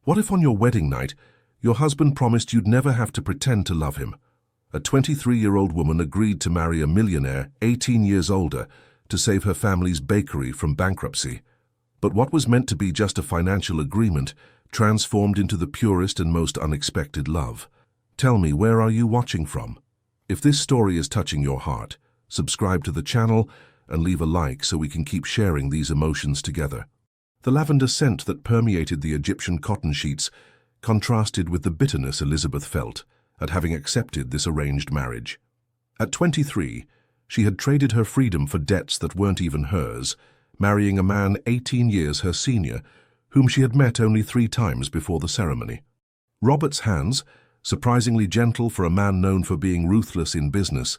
What if on your wedding night, your husband promised you'd never have to pretend to love him? A 23-year-old woman agreed to marry a millionaire 18 years older to save her family's bakery from bankruptcy. But what was meant to be just a financial agreement transformed into the purest and most unexpected love. Tell me, where are you watching from? If this story is touching your heart, subscribe to the channel and leave a like so we can keep sharing these emotions together. The lavender scent that permeated the Egyptian cotton sheets contrasted with the bitterness Elizabeth felt at having accepted this arranged marriage. At 23, she had traded her freedom for debts that weren't even hers, marrying a man 18 years her senior, whom she had met only 3 times before the ceremony. Robert's hands, surprisingly gentle for a man known for being ruthless in business,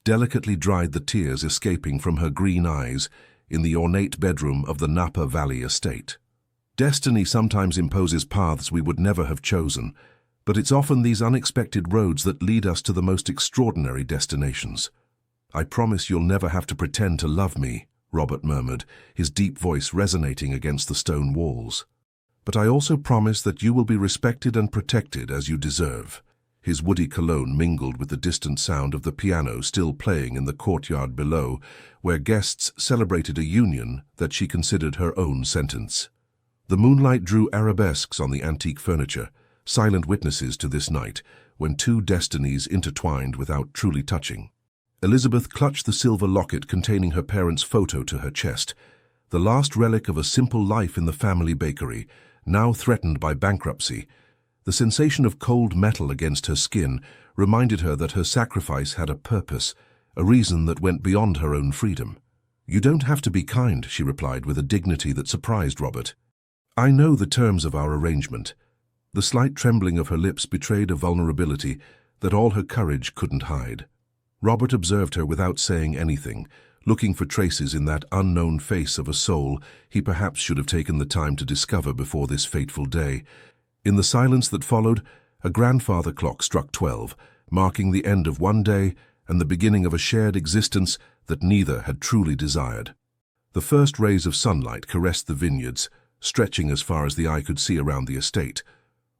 delicately dried the tears escaping from her green eyes in the ornate bedroom of the Napa Valley estate. Destiny sometimes imposes paths we would never have chosen, but it's often these unexpected roads that lead us to the most extraordinary destinations. "I promise you'll never have to pretend to love me," Robert murmured, his deep voice resonating against the stone walls. "But I also promise that you will be respected and protected as you deserve." His woody cologne mingled with the distant sound of the piano still playing in the courtyard below, where guests celebrated a union that she considered her own sentence. The moonlight drew arabesques on the antique furniture, silent witnesses to this night, when 2 destinies intertwined without truly touching. Elizabeth clutched the silver locket containing her parents' photo to her chest, the last relic of a simple life in the family bakery, now threatened by bankruptcy. The sensation of cold metal against her skin reminded her that her sacrifice had a purpose, a reason that went beyond her own freedom. "You don't have to be kind," she replied with a dignity that surprised Robert. "I know the terms of our arrangement." The slight trembling of her lips betrayed a vulnerability that all her courage couldn't hide. Robert observed her without saying anything, looking for traces in that unknown face of a soul he perhaps should have taken the time to discover before this fateful day. In the silence that followed, a grandfather clock struck 12, marking the end of one day and the beginning of a shared existence that neither had truly desired. The first rays of sunlight caressed the vineyards, stretching as far as the eye could see around the estate,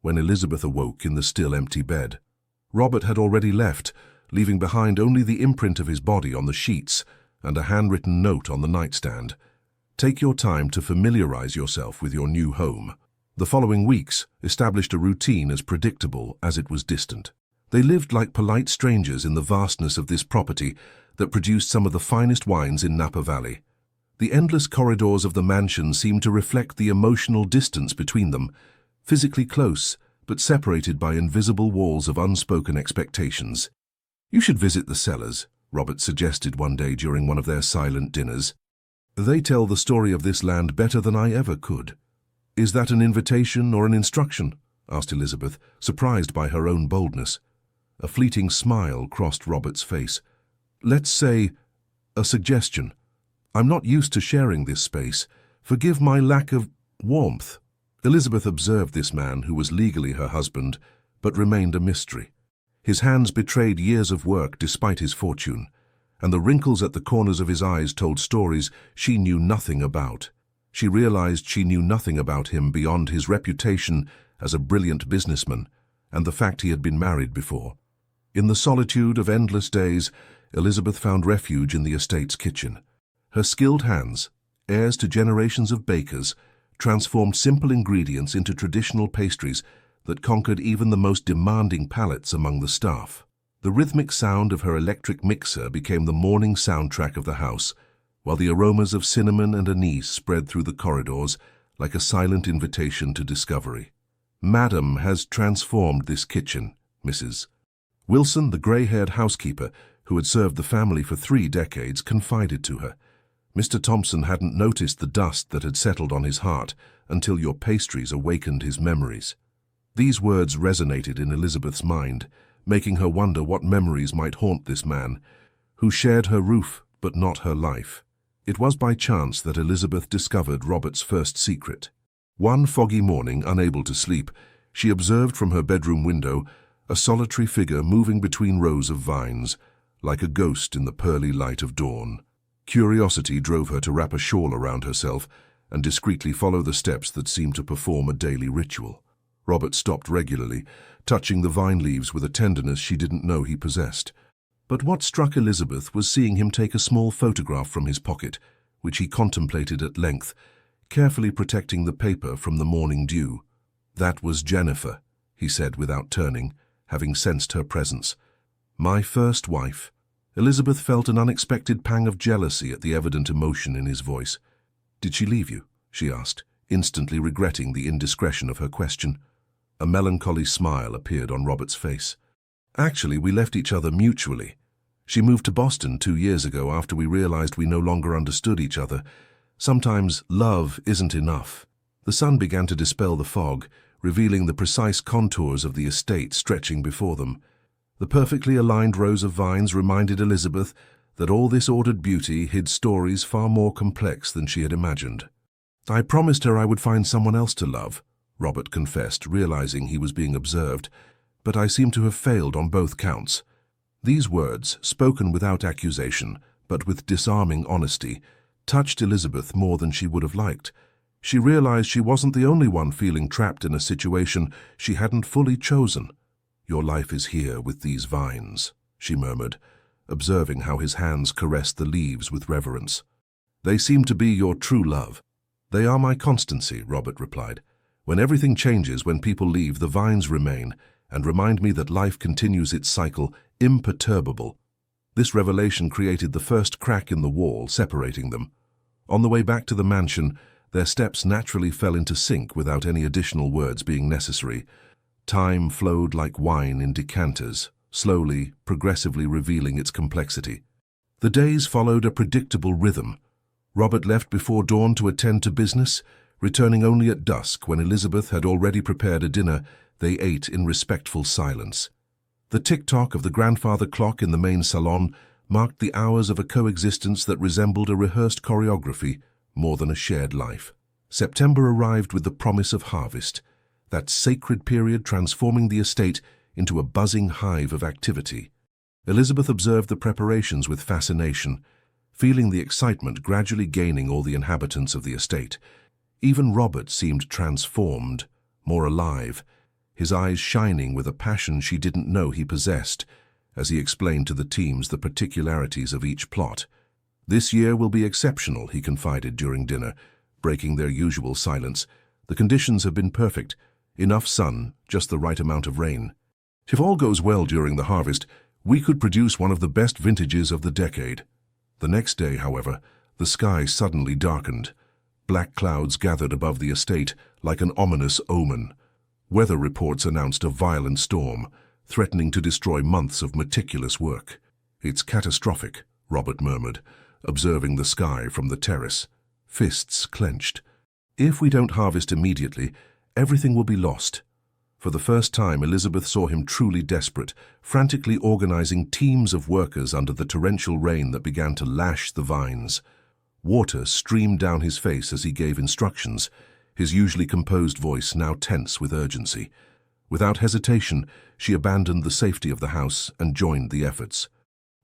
when Elizabeth awoke in the still empty bed. Robert had already left, leaving behind only the imprint of his body on the sheets and a handwritten note on the nightstand. "Take your time to familiarize yourself with your new home." The following weeks established a routine as predictable as it was distant. They lived like polite strangers in the vastness of this property that produced some of the finest wines in Napa Valley. The endless corridors of the mansion seemed to reflect the emotional distance between them, physically close, but separated by invisible walls of unspoken expectations. "You should visit the cellars," Robert suggested one day during one of their silent dinners. "They tell the story of this land better than I ever could." "Is that an invitation or an instruction?" asked Elizabeth, surprised by her own boldness. A fleeting smile crossed Robert's face. "Let's say, a suggestion. I'm not used to sharing this space. Forgive my lack of warmth." Elizabeth observed this man who was legally her husband, but remained a mystery. His hands betrayed years of work despite his fortune, and the wrinkles at the corners of his eyes told stories she knew nothing about. She realized she knew nothing about him beyond his reputation as a brilliant businessman and the fact he had been married before. In the solitude of endless days, Elizabeth found refuge in the estate's kitchen. Her skilled hands, heirs to generations of bakers, transformed simple ingredients into traditional pastries that conquered even the most demanding palates among the staff. The rhythmic sound of her electric mixer became the morning soundtrack of the house, while the aromas of cinnamon and anise spread through the corridors like a silent invitation to discovery. "Madam has transformed this kitchen, Mrs." Wilson, the gray-haired housekeeper who had served the family for 3 decades, confided to her. "Mr. Thompson hadn't noticed the dust that had settled on his heart until your pastries awakened his memories." These words resonated in Elizabeth's mind, making her wonder what memories might haunt this man, who shared her roof but not her life. It was by chance that Elizabeth discovered Robert's first secret. One foggy morning, unable to sleep, she observed from her bedroom window a solitary figure moving between rows of vines, like a ghost in the pearly light of dawn. Curiosity drove her to wrap a shawl around herself and discreetly follow the steps that seemed to perform a daily ritual. Robert stopped regularly, touching the vine leaves with a tenderness she didn't know he possessed. But what struck Elizabeth was seeing him take a small photograph from his pocket, which he contemplated at length, carefully protecting the paper from the morning dew. "That was Jennifer," he said without turning, having sensed her presence. "My first wife." Elizabeth felt an unexpected pang of jealousy at the evident emotion in his voice. "Did she leave you?" she asked, instantly regretting the indiscretion of her question. A melancholy smile appeared on Robert's face. "Actually, we left each other mutually. She moved to Boston 2 years ago after we realized we no longer understood each other. Sometimes love isn't enough." The sun began to dispel the fog, revealing the precise contours of the estate stretching before them. The perfectly aligned rows of vines reminded Elizabeth that all this ordered beauty hid stories far more complex than she had imagined. "I promised her I would find someone else to love," Robert confessed, realizing he was being observed, "but I seem to have failed on both counts." These words, spoken without accusation, but with disarming honesty, touched Elizabeth more than she would have liked. She realized she wasn't the only one feeling trapped in a situation she hadn't fully chosen. "Your life is here with these vines," she murmured, observing how his hands caressed the leaves with reverence. "They seem to be your true love." "They are my constancy," Robert replied. "When everything changes, when people leave, the vines remain, and remind me that life continues its cycle, imperturbable." This revelation created the first crack in the wall, separating them. On the way back to the mansion, their steps naturally fell into sync without any additional words being necessary. Time flowed like wine in decanters, slowly, progressively revealing its complexity. The days followed a predictable rhythm. Robert left before dawn to attend to business, returning only at dusk when Elizabeth had already prepared a dinner they ate in respectful silence. The tick-tock of the grandfather clock in the main salon marked the hours of a coexistence that resembled a rehearsed choreography more than a shared life. September arrived with the promise of harvest, that sacred period transforming the estate into a buzzing hive of activity. Elizabeth observed the preparations with fascination, feeling the excitement gradually gaining all the inhabitants of the estate. Even Robert seemed transformed, more alive, his eyes shining with a passion she didn't know he possessed, as he explained to the teams the particularities of each plot. "This year will be exceptional," he confided during dinner, breaking their usual silence. "The conditions have been perfect. Enough sun, just the right amount of rain. If all goes well during the harvest, we could produce one of the best vintages of the decade." The next day, however, the sky suddenly darkened. Black clouds gathered above the estate like an ominous omen. Weather reports announced a violent storm, threatening to destroy months of meticulous work. "It's catastrophic," Robert murmured, observing the sky from the terrace, fists clenched. "If we don't harvest immediately, everything will be lost." For the first time, Elizabeth saw him truly desperate, frantically organizing teams of workers under the torrential rain that began to lash the vines. Water streamed down his face as he gave instructions, his usually composed voice now tense with urgency. Without hesitation, she abandoned the safety of the house and joined the efforts.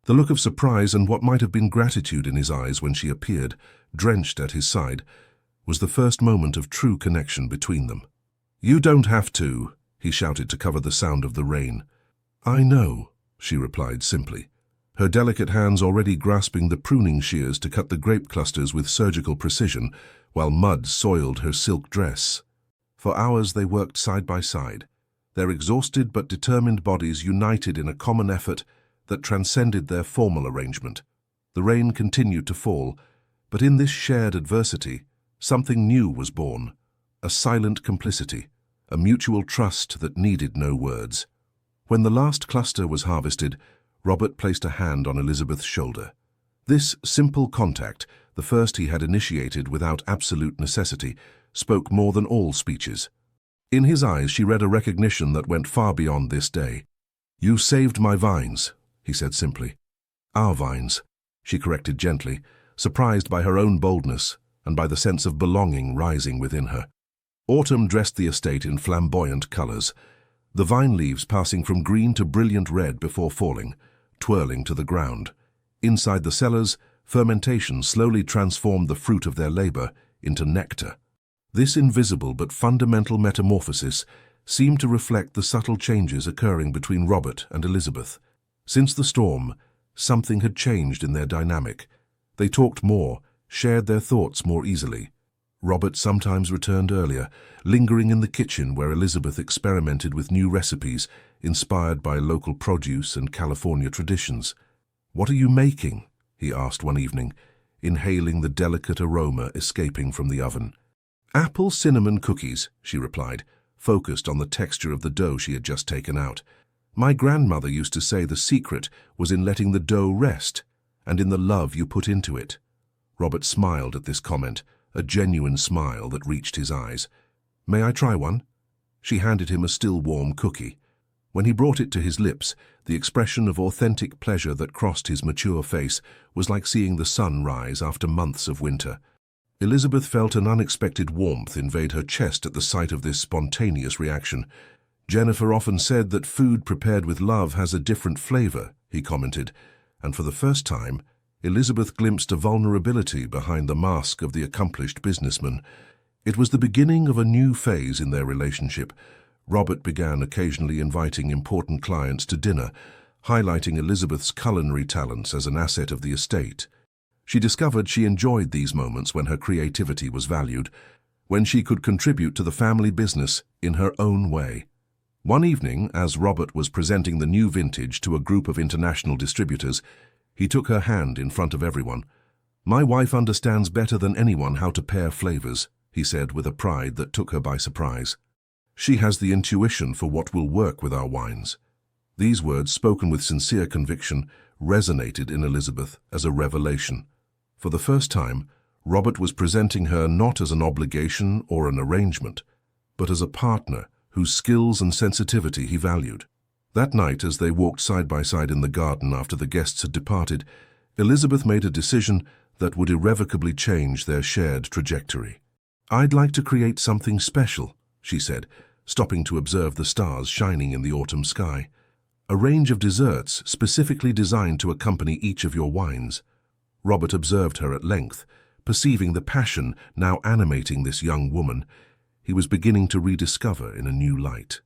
The look of surprise and what might have been gratitude in his eyes when she appeared, drenched at his side, was the first moment of true connection between them. "You don't have to," he shouted to cover the sound of the rain. "I know," she replied simply, her delicate hands already grasping the pruning shears to cut the grape clusters with surgical precision, while mud soiled her silk dress. For hours they worked side by side, their exhausted but determined bodies united in a common effort that transcended their formal arrangement. The rain continued to fall, but in this shared adversity, something new was born, a silent complicity, a mutual trust that needed no words. When the last cluster was harvested, Robert placed a hand on Elizabeth's shoulder. This simple contact, the first he had initiated without absolute necessity, spoke more than all speeches. In his eyes she read a recognition that went far beyond this day. "You saved my vines," he said simply. "Our vines," she corrected gently, surprised by her own boldness and by the sense of belonging rising within her. Autumn dressed the estate in flamboyant colors, the vine leaves passing from green to brilliant red before falling, twirling to the ground. Inside the cellars, fermentation slowly transformed the fruit of their labor into nectar. This invisible but fundamental metamorphosis seemed to reflect the subtle changes occurring between Robert and Elizabeth. Since the storm, something had changed in their dynamic. They talked more, shared their thoughts more easily. Robert sometimes returned earlier, lingering in the kitchen where Elizabeth experimented with new recipes inspired by local produce and California traditions. "What are you making?" he asked one evening, inhaling the delicate aroma escaping from the oven. "Apple cinnamon cookies," she replied, focused on the texture of the dough she had just taken out. "My grandmother used to say the secret was in letting the dough rest and in the love you put into it." Robert smiled at this comment, a genuine smile that reached his eyes. "May I try one?" She handed him a still warm cookie. When he brought it to his lips, the expression of authentic pleasure that crossed his mature face was like seeing the sun rise after months of winter. Elizabeth felt an unexpected warmth invade her chest at the sight of this spontaneous reaction. "Jennifer often said that food prepared with love has a different flavor," he commented, and for the first time, Elizabeth glimpsed a vulnerability behind the mask of the accomplished businessman. It was the beginning of a new phase in their relationship. Robert began occasionally inviting important clients to dinner, highlighting Elizabeth's culinary talents as an asset of the estate. She discovered she enjoyed these moments when her creativity was valued, when she could contribute to the family business in her own way. One evening, as Robert was presenting the new vintage to a group of international distributors, he took her hand in front of everyone. "My wife understands better than anyone how to pair flavors," he said with a pride that took her by surprise. "She has the intuition for what will work with our wines." These words, spoken with sincere conviction, resonated in Elizabeth as a revelation. For the first time, Robert was presenting her not as an obligation or an arrangement, but as a partner whose skills and sensitivity he valued. That night, as they walked side by side in the garden after the guests had departed, Elizabeth made a decision that would irrevocably change their shared trajectory. "I'd like to create something special," she said, stopping to observe the stars shining in the autumn sky. "A range of desserts specifically designed to accompany each of your wines." Robert observed her at length, perceiving the passion now animating this young woman. He was beginning to rediscover in a new light.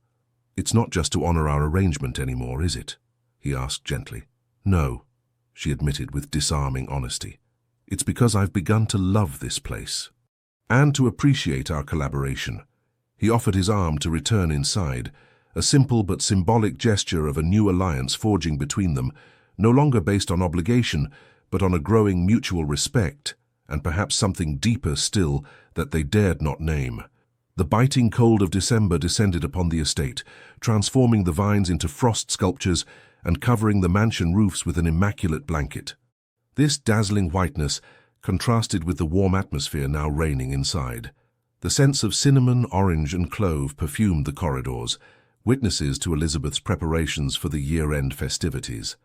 "It's not just to honor our arrangement anymore, is it?" he asked gently. "No," she admitted with disarming honesty. "It's because I've begun to love this place and to appreciate our collaboration." He offered his arm to return inside, a simple but symbolic gesture of a new alliance forging between them, no longer based on obligation, but on a growing mutual respect, and perhaps something deeper still that they dared not name. The biting cold of December descended upon the estate, transforming the vines into frost sculptures and covering the mansion roofs with an immaculate blanket. This dazzling whiteness contrasted with the warm atmosphere now reigning inside. The scents of cinnamon, orange, and clove perfumed the corridors, witnesses to Elizabeth's preparations for the year-end festivities.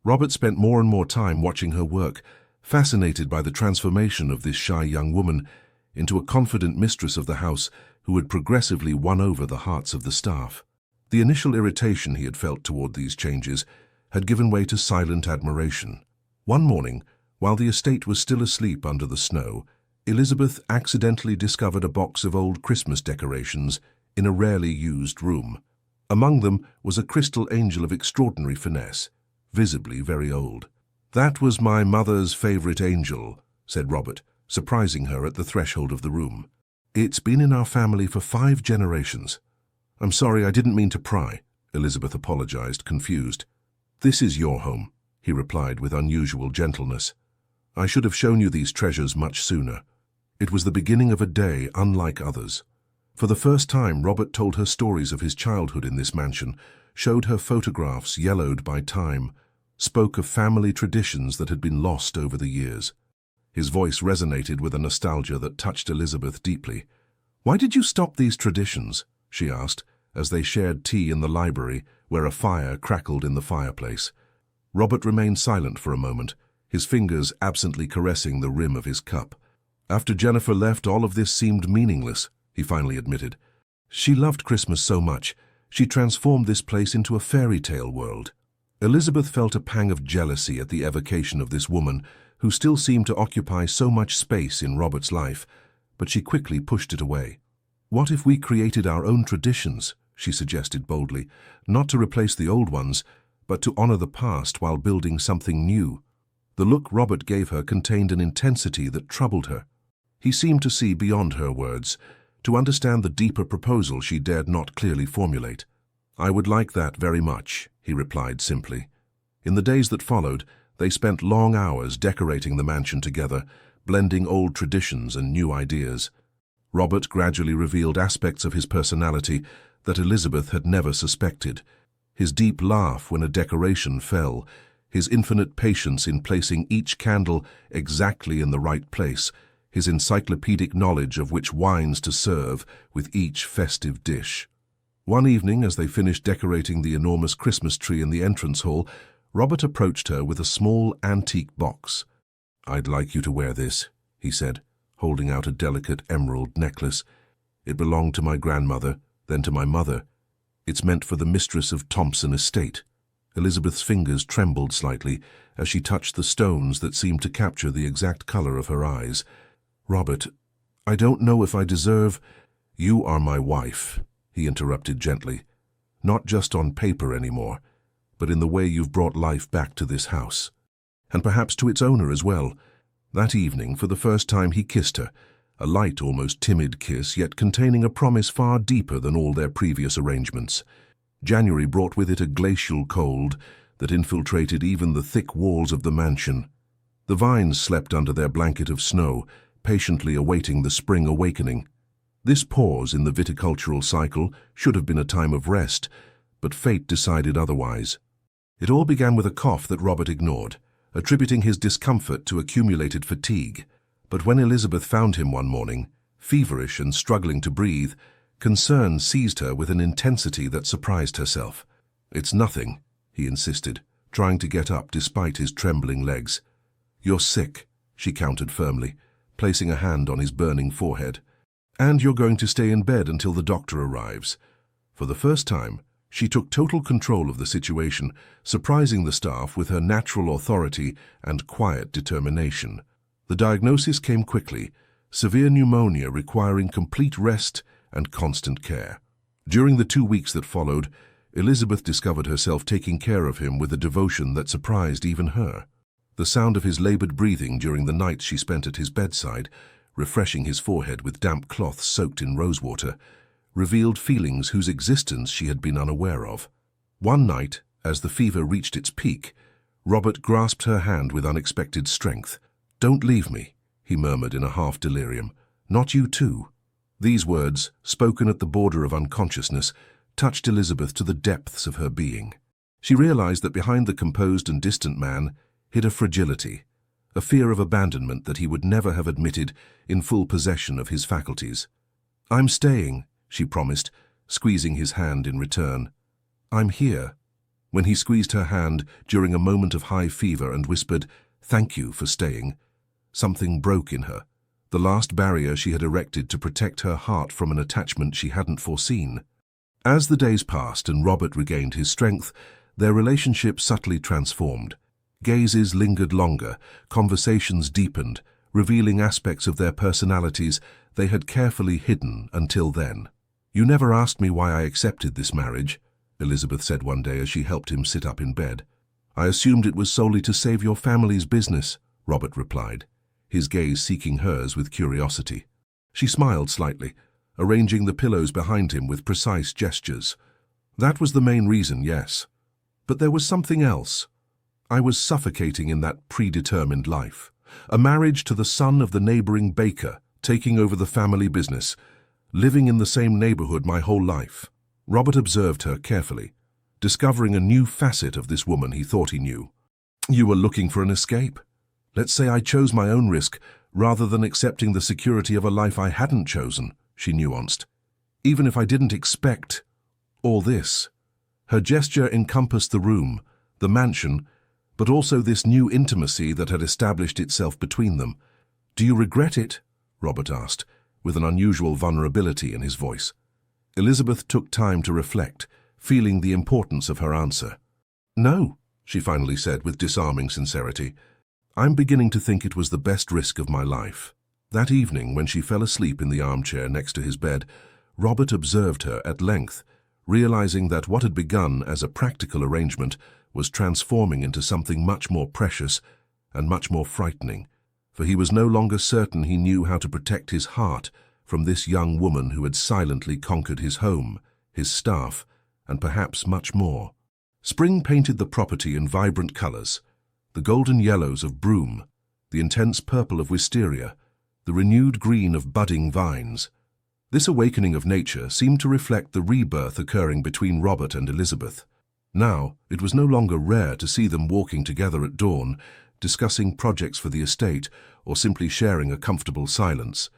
Robert spent more and more time watching her work, fascinated by the transformation of this shy young woman into a confident mistress of the house who had progressively won over the hearts of the staff. The initial irritation he had felt toward these changes had given way to silent admiration. One morning, while the estate was still asleep under the snow, Elizabeth accidentally discovered a box of old Christmas decorations in a rarely used room. Among them was a crystal angel of extraordinary finesse, visibly very old. "That was my mother's favorite angel," said Robert, surprising her at the threshold of the room. "It's been in our family for 5 generations. "I'm sorry, I didn't mean to pry," Elizabeth apologized, confused. "This is your home," he replied with unusual gentleness. "I should have shown you these treasures much sooner." It was the beginning of a day unlike others. For the first time, Robert told her stories of his childhood in this mansion, showed her photographs yellowed by time, spoke of family traditions that had been lost over the years. His voice resonated with a nostalgia that touched Elizabeth deeply. "Why did you stop these traditions?" she asked, as they shared tea in the library, where a fire crackled in the fireplace. Robert remained silent for a moment, his fingers absently caressing the rim of his cup. "After Jennifer left, all of this seemed meaningless," he finally admitted. "She loved Christmas so much. She transformed this place into a fairy tale world." Elizabeth felt a pang of jealousy at the evocation of this woman, who still seemed to occupy so much space in Robert's life, but she quickly pushed it away. "What if we created our own traditions?" she suggested boldly, not to replace the old ones, but to honor the past while building something new. The look Robert gave her contained an intensity that troubled her. He seemed to see beyond her words, to understand the deeper proposal she dared not clearly formulate. "I would like that very much," he replied simply. In the days that followed, they spent long hours decorating the mansion together, blending old traditions and new ideas. Robert gradually revealed aspects of his personality that Elizabeth had never suspected. His deep laugh when a decoration fell, his infinite patience in placing each candle exactly in the right place, his encyclopedic knowledge of which wines to serve with each festive dish. One evening, as they finished decorating the enormous Christmas tree in the entrance hall, Robert approached her with a small antique box. "I'd like you to wear this," he said, holding out a delicate emerald necklace. "It belonged to my grandmother, then to my mother. It's meant for the mistress of Thompson Estate." Elizabeth's fingers trembled slightly as she touched the stones that seemed to capture the exact color of her eyes. "Robert, I don't know if I deserve—" "You are my wife," he interrupted gently. "Not just on paper anymore, but in the way you've brought life back to this house. And perhaps to its owner as well." That evening, for the first time, he kissed her, a light, almost timid kiss, yet containing a promise far deeper than all their previous arrangements. January brought with it a glacial cold that infiltrated even the thick walls of the mansion. The vines slept under their blanket of snow, patiently awaiting the spring awakening. This pause in the viticultural cycle should have been a time of rest, but fate decided otherwise. It all began with a cough that Robert ignored, attributing his discomfort to accumulated fatigue. But when Elizabeth found him one morning, feverish and struggling to breathe, concern seized her with an intensity that surprised herself. "It's nothing," he insisted, trying to get up despite his trembling legs. "You're sick," she countered firmly, placing a hand on his burning forehead. "And you're going to stay in bed until the doctor arrives." For the first time, she took total control of the situation, surprising the staff with her natural authority and quiet determination. The diagnosis came quickly: severe pneumonia requiring complete rest and constant care. During the 2 weeks that followed, Elizabeth discovered herself taking care of him with a devotion that surprised even her. The sound of his labored breathing during the nights she spent at his bedside, refreshing his forehead with damp cloths soaked in rosewater, revealed feelings whose existence she had been unaware of. One night, as the fever reached its peak, Robert grasped her hand with unexpected strength. "Don't leave me," he murmured in a half-delirium. "Not you too." These words, spoken at the border of unconsciousness, touched Elizabeth to the depths of her being. She realized that behind the composed and distant man hid a fragility, a fear of abandonment that he would never have admitted in full possession of his faculties. "I'm staying," she promised, squeezing his hand in return. "I'm here." When he squeezed her hand during a moment of high fever and whispered, "Thank you for staying," something broke in her, the last barrier she had erected to protect her heart from an attachment she hadn't foreseen. As the days passed and Robert regained his strength, their relationship subtly transformed. Gazes lingered longer, conversations deepened, revealing aspects of their personalities they had carefully hidden until then. "You never asked me why I accepted this marriage," Elizabeth said one day as she helped him sit up in bed. "I assumed it was solely to save your family's business," Robert replied, his gaze seeking hers with curiosity. She smiled slightly, arranging the pillows behind him with precise gestures. "That was the main reason, yes. But there was something else. I was suffocating in that predetermined life. A marriage to the son of the neighboring baker, taking over the family business, living in the same neighborhood my whole life." Robert observed her carefully, discovering a new facet of this woman he thought he knew. "You were looking for an escape. Let's say I chose my own risk rather than accepting the security of a life I hadn't chosen," she nuanced. "Even if I didn't expect all this." Her gesture encompassed the room, the mansion, but also this new intimacy that had established itself between them. "Do you regret it?" Robert asked, with an unusual vulnerability in his voice. Elizabeth took time to reflect, feeling the importance of her answer. "No," she finally said with disarming sincerity. "I'm beginning to think it was the best risk of my life." That evening, when she fell asleep in the armchair next to his bed, Robert observed her at length, realizing that what had begun as a practical arrangement was transforming into something much more precious and much more frightening, for he was no longer certain he knew how to protect his heart from this young woman who had silently conquered his home, his staff, and perhaps much more. Spring painted the property in vibrant colors, the golden yellows of broom, the intense purple of wisteria, the renewed green of budding vines. This awakening of nature seemed to reflect the rebirth occurring between Robert and Elizabeth. Now, it was no longer rare to see them walking together at dawn, discussing projects for the estate or simply sharing a comfortable silence.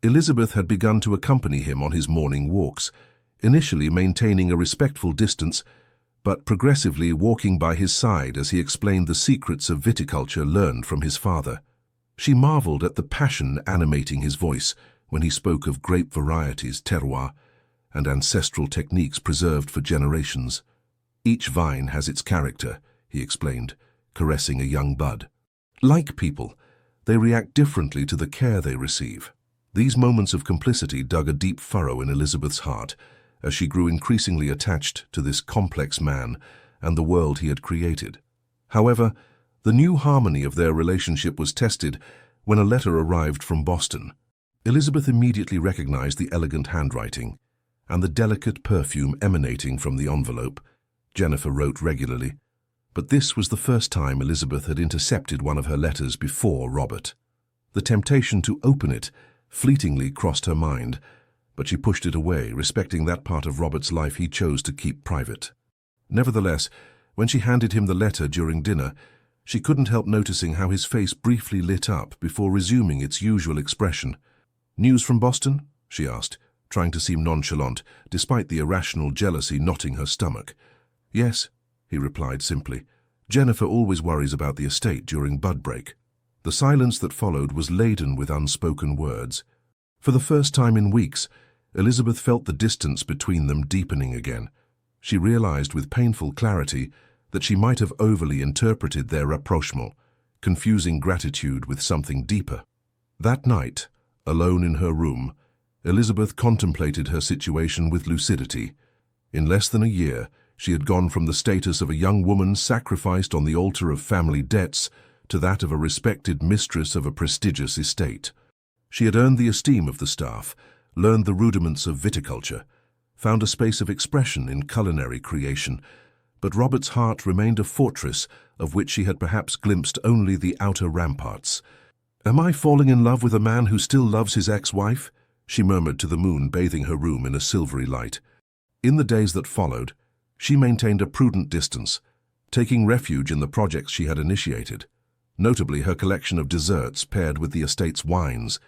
Elizabeth had begun to accompany him on his morning walks, initially maintaining a respectful distance, but progressively walking by his side as he explained the secrets of viticulture learned from his father. She marveled at the passion animating his voice when he spoke of grape varieties, terroir, and ancestral techniques preserved for generations. Each vine has its character, he explained, caressing a young bud. Like people, they react differently to the care they receive. These moments of complicity dug a deep furrow in Elizabeth's heart as she grew increasingly attached to this complex man and the world he had created. However, the new harmony of their relationship was tested when a letter arrived from Boston. Elizabeth immediately recognized the elegant handwriting and the delicate perfume emanating from the envelope. Jennifer wrote regularly, but this was the first time Elizabeth had intercepted one of her letters before Robert. The temptation to open it fleetingly crossed her mind, but she pushed it away, respecting that part of Robert's life he chose to keep private. Nevertheless, when she handed him the letter during dinner, she couldn't help noticing how his face briefly lit up before resuming its usual expression. "News from Boston?" she asked, trying to seem nonchalant, despite the irrational jealousy knotting her stomach. "Yes," he replied simply. "Jennifer always worries about the estate during bud break." The silence that followed was laden with unspoken words. For the first time in weeks, Elizabeth felt the distance between them deepening again. She realized with painful clarity that she might have overly interpreted their rapprochement, confusing gratitude with something deeper. That night, alone in her room, Elizabeth contemplated her situation with lucidity. In less than a year, she had gone from the status of a young woman sacrificed on the altar of family debts to that of a respected mistress of a prestigious estate. She had earned the esteem of the staff, learned the rudiments of viticulture, found a space of expression in culinary creation, but Robert's heart remained a fortress of which she had perhaps glimpsed only the outer ramparts. "Am I falling in love with a man who still loves his ex-wife?" she murmured to the moon bathing her room in a silvery light. In the days that followed, she maintained a prudent distance, taking refuge in the projects she had initiated, notably her collection of desserts paired with the estate's wines,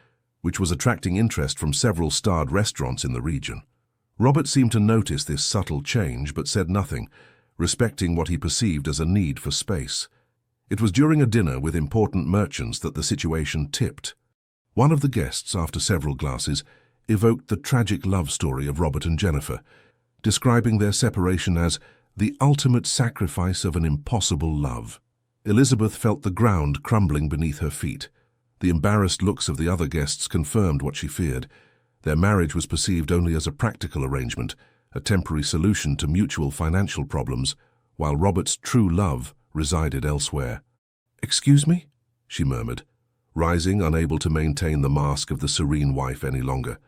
which was attracting interest from several starred restaurants in the region. Robert seemed to notice this subtle change but said nothing, respecting what he perceived as a need for space. It was during a dinner with important merchants that the situation tipped. One of the guests, after several glasses, evoked the tragic love story of Robert and Jennifer, describing their separation as the ultimate sacrifice of an impossible love. Elizabeth felt the ground crumbling beneath her feet. The embarrassed looks of the other guests confirmed what she feared. Their marriage was perceived only as a practical arrangement, a temporary solution to mutual financial problems, while Robert's true love resided elsewhere. "Excuse me?" she murmured, rising, unable to maintain the mask of the serene wife any longer.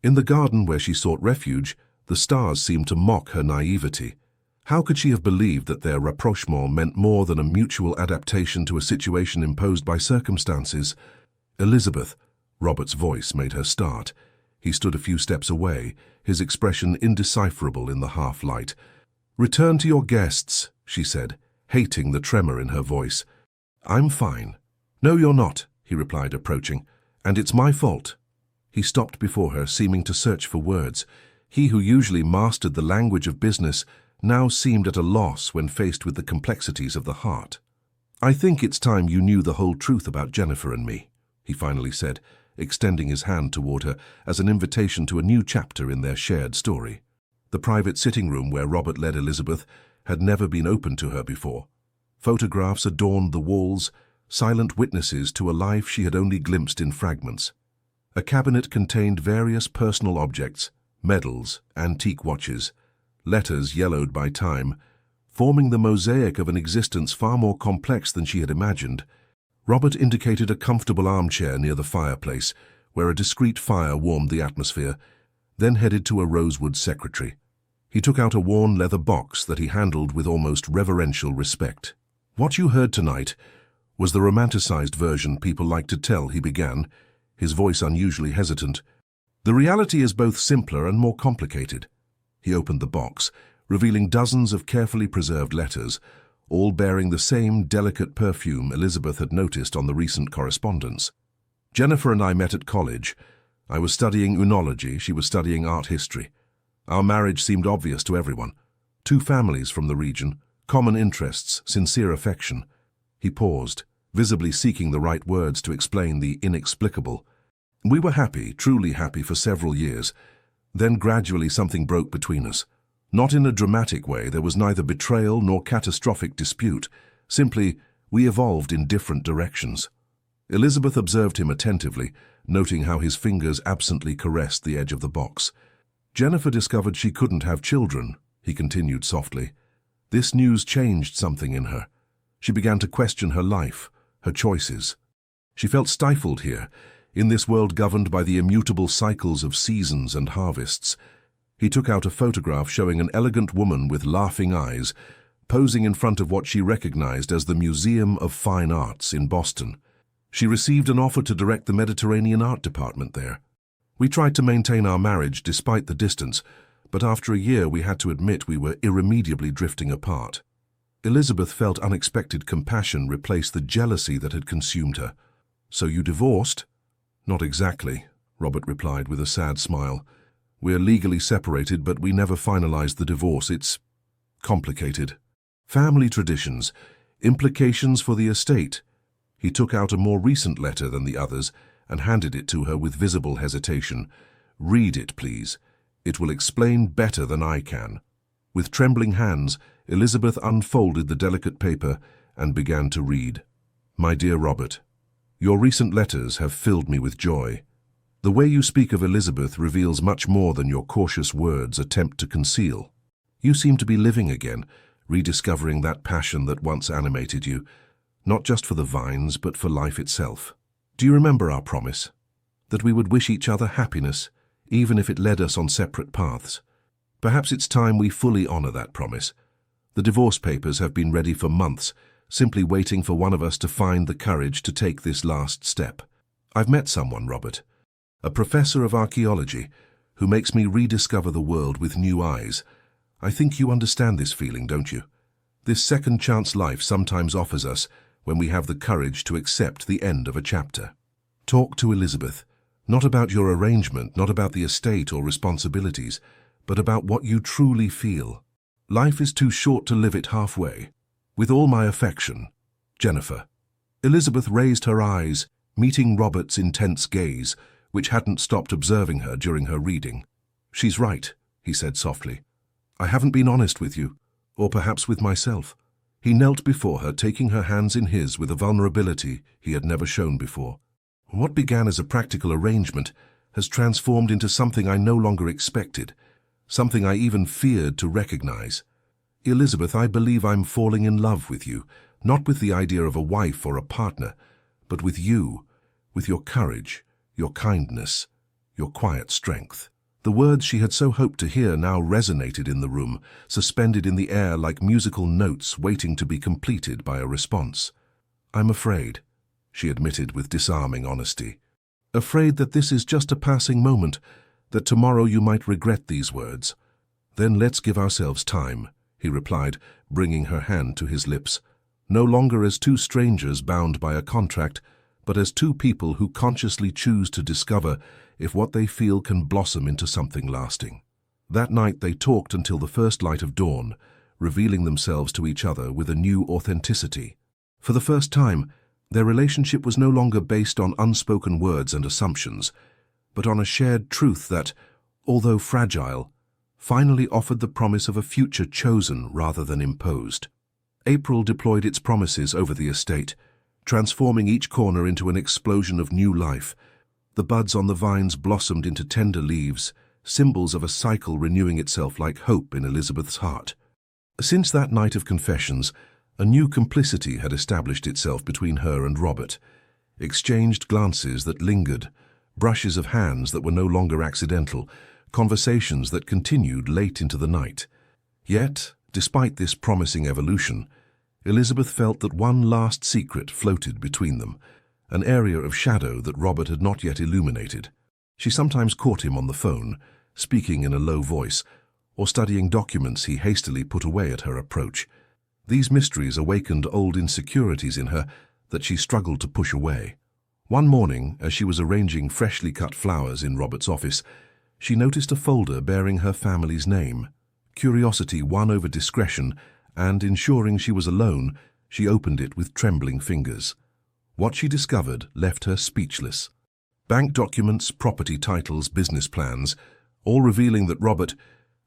In the garden where she sought refuge, the stars seemed to mock her naivety. How could she have believed that their rapprochement meant more than a mutual adaptation to a situation imposed by circumstances? "Elizabeth," Robert's voice made her start. He stood a few steps away, his expression indecipherable in the half-light. "Return to your guests," she said, hating the tremor in her voice. "I'm fine." "No, you're not," he replied, approaching, "and it's my fault." He stopped before her, seeming to search for words. He who usually mastered the language of business now seemed at a loss when faced with the complexities of the heart. "I think it's time you knew the whole truth about Jennifer and me," he finally said, extending his hand toward her as an invitation to a new chapter in their shared story. The private sitting room where Robert led Elizabeth had never been opened to her before. Photographs adorned the walls, silent witnesses to a life she had only glimpsed in fragments. A cabinet contained various personal objects, medals, antique watches. letters yellowed by time, forming the mosaic of an existence far more complex than she had imagined. Robert indicated a comfortable armchair near the fireplace, where a discreet fire warmed the atmosphere, then headed to a rosewood secretary. He took out a worn leather box that he handled with almost reverential respect. "What you heard tonight was the romanticized version people like to tell," he began, his voice unusually hesitant. "The reality is both simpler and more complicated." He opened the box, revealing dozens of carefully preserved letters, all bearing the same delicate perfume Elizabeth had noticed on the recent correspondence. "Jennifer and I met at college. I was studying œnology, she was studying art history. Our marriage seemed obvious to everyone. Two families from the region, common interests, sincere affection." He paused, visibly seeking the right words to explain the inexplicable. "We were happy, truly happy for several years. Then gradually something broke between us. Not in a dramatic way, there was neither betrayal nor catastrophic dispute. Simply, we evolved in different directions." Elizabeth observed him attentively, noting how his fingers absently caressed the edge of the box. "Jennifer discovered she couldn't have children," he continued softly. "This news changed something in her. She began to question her life, her choices. She felt stifled here, in this world governed by the immutable cycles of seasons and harvests." He took out a photograph showing an elegant woman with laughing eyes, posing in front of what she recognized as the Museum of Fine Arts in Boston. She received an offer to direct the Mediterranean art department there. "We tried to maintain our marriage despite the distance, but after a year we had to admit we were irremediably drifting apart." Elizabeth felt unexpected compassion replace the jealousy that had consumed her. "So you divorced?" "Not exactly," Robert replied with a sad smile. "We're legally separated, but we never finalized the divorce. It's complicated. Family traditions, implications for the estate." He took out a more recent letter than the others and handed it to her with visible hesitation. "Read it, please. It will explain better than I can." With trembling hands, Elizabeth unfolded the delicate paper and began to read. "My dear Robert, your recent letters have filled me with joy. The way you speak of Elizabeth reveals much more than your cautious words attempt to conceal. You seem to be living again, rediscovering that passion that once animated you, not just for the vines, but for life itself. Do you remember our promise? That we would wish each other happiness, even if it led us on separate paths. Perhaps it's time we fully honor that promise. The divorce papers have been ready for months, simply waiting for one of us to find the courage to take this last step. I've met someone, Robert, a professor of archaeology, who makes me rediscover the world with new eyes. I think you understand this feeling, don't you? This second chance life sometimes offers us when we have the courage to accept the end of a chapter. Talk to Elizabeth, not about your arrangement, not about the estate or responsibilities, but about what you truly feel. Life is too short to live it halfway. With all my affection, Jennifer." Elizabeth raised her eyes, meeting Robert's intense gaze, which hadn't stopped observing her during her reading. "She's right," he said softly. "I haven't been honest with you, or perhaps with myself." He knelt before her, taking her hands in his with a vulnerability he had never shown before. "What began as a practical arrangement has transformed into something I no longer expected, something I even feared to recognize. Elizabeth, I believe I'm falling in love with you, not with the idea of a wife or a partner, but with you, with your courage, your kindness, your quiet strength." The words she had so hoped to hear now resonated in the room, suspended in the air like musical notes waiting to be completed by a response. "I'm afraid," she admitted with disarming honesty. "Afraid that this is just a passing moment, that tomorrow you might regret these words." "Then let's give ourselves time," he replied, bringing her hand to his lips. "No longer as two strangers bound by a contract, but as two people who consciously choose to discover if what they feel can blossom into something lasting." That night they talked until the first light of dawn, revealing themselves to each other with a new authenticity. For the first time, their relationship was no longer based on unspoken words and assumptions, but on a shared truth that, although fragile, finally offered the promise of a future chosen rather than imposed. April deployed its promises over the estate, transforming each corner into an explosion of new life. The buds on the vines blossomed into tender leaves, symbols of a cycle renewing itself like hope in Elizabeth's heart. Since that night of confessions, a new complicity had established itself between her and Robert. Exchanged glances that lingered, brushes of hands that were no longer accidental, conversations that continued late into the night. Yet, despite this promising evolution, Elizabeth felt that one last secret floated between them, an area of shadow that Robert had not yet illuminated. She sometimes caught him on the phone, speaking in a low voice, or studying documents he hastily put away at her approach. These mysteries awakened old insecurities in her that she struggled to push away. One morning, as she was arranging freshly cut flowers in Robert's office, she noticed a folder bearing her family's name. Curiosity won over discretion, and ensuring she was alone, she opened it with trembling fingers. What she discovered left her speechless. Bank documents, property titles, business plans, all revealing that Robert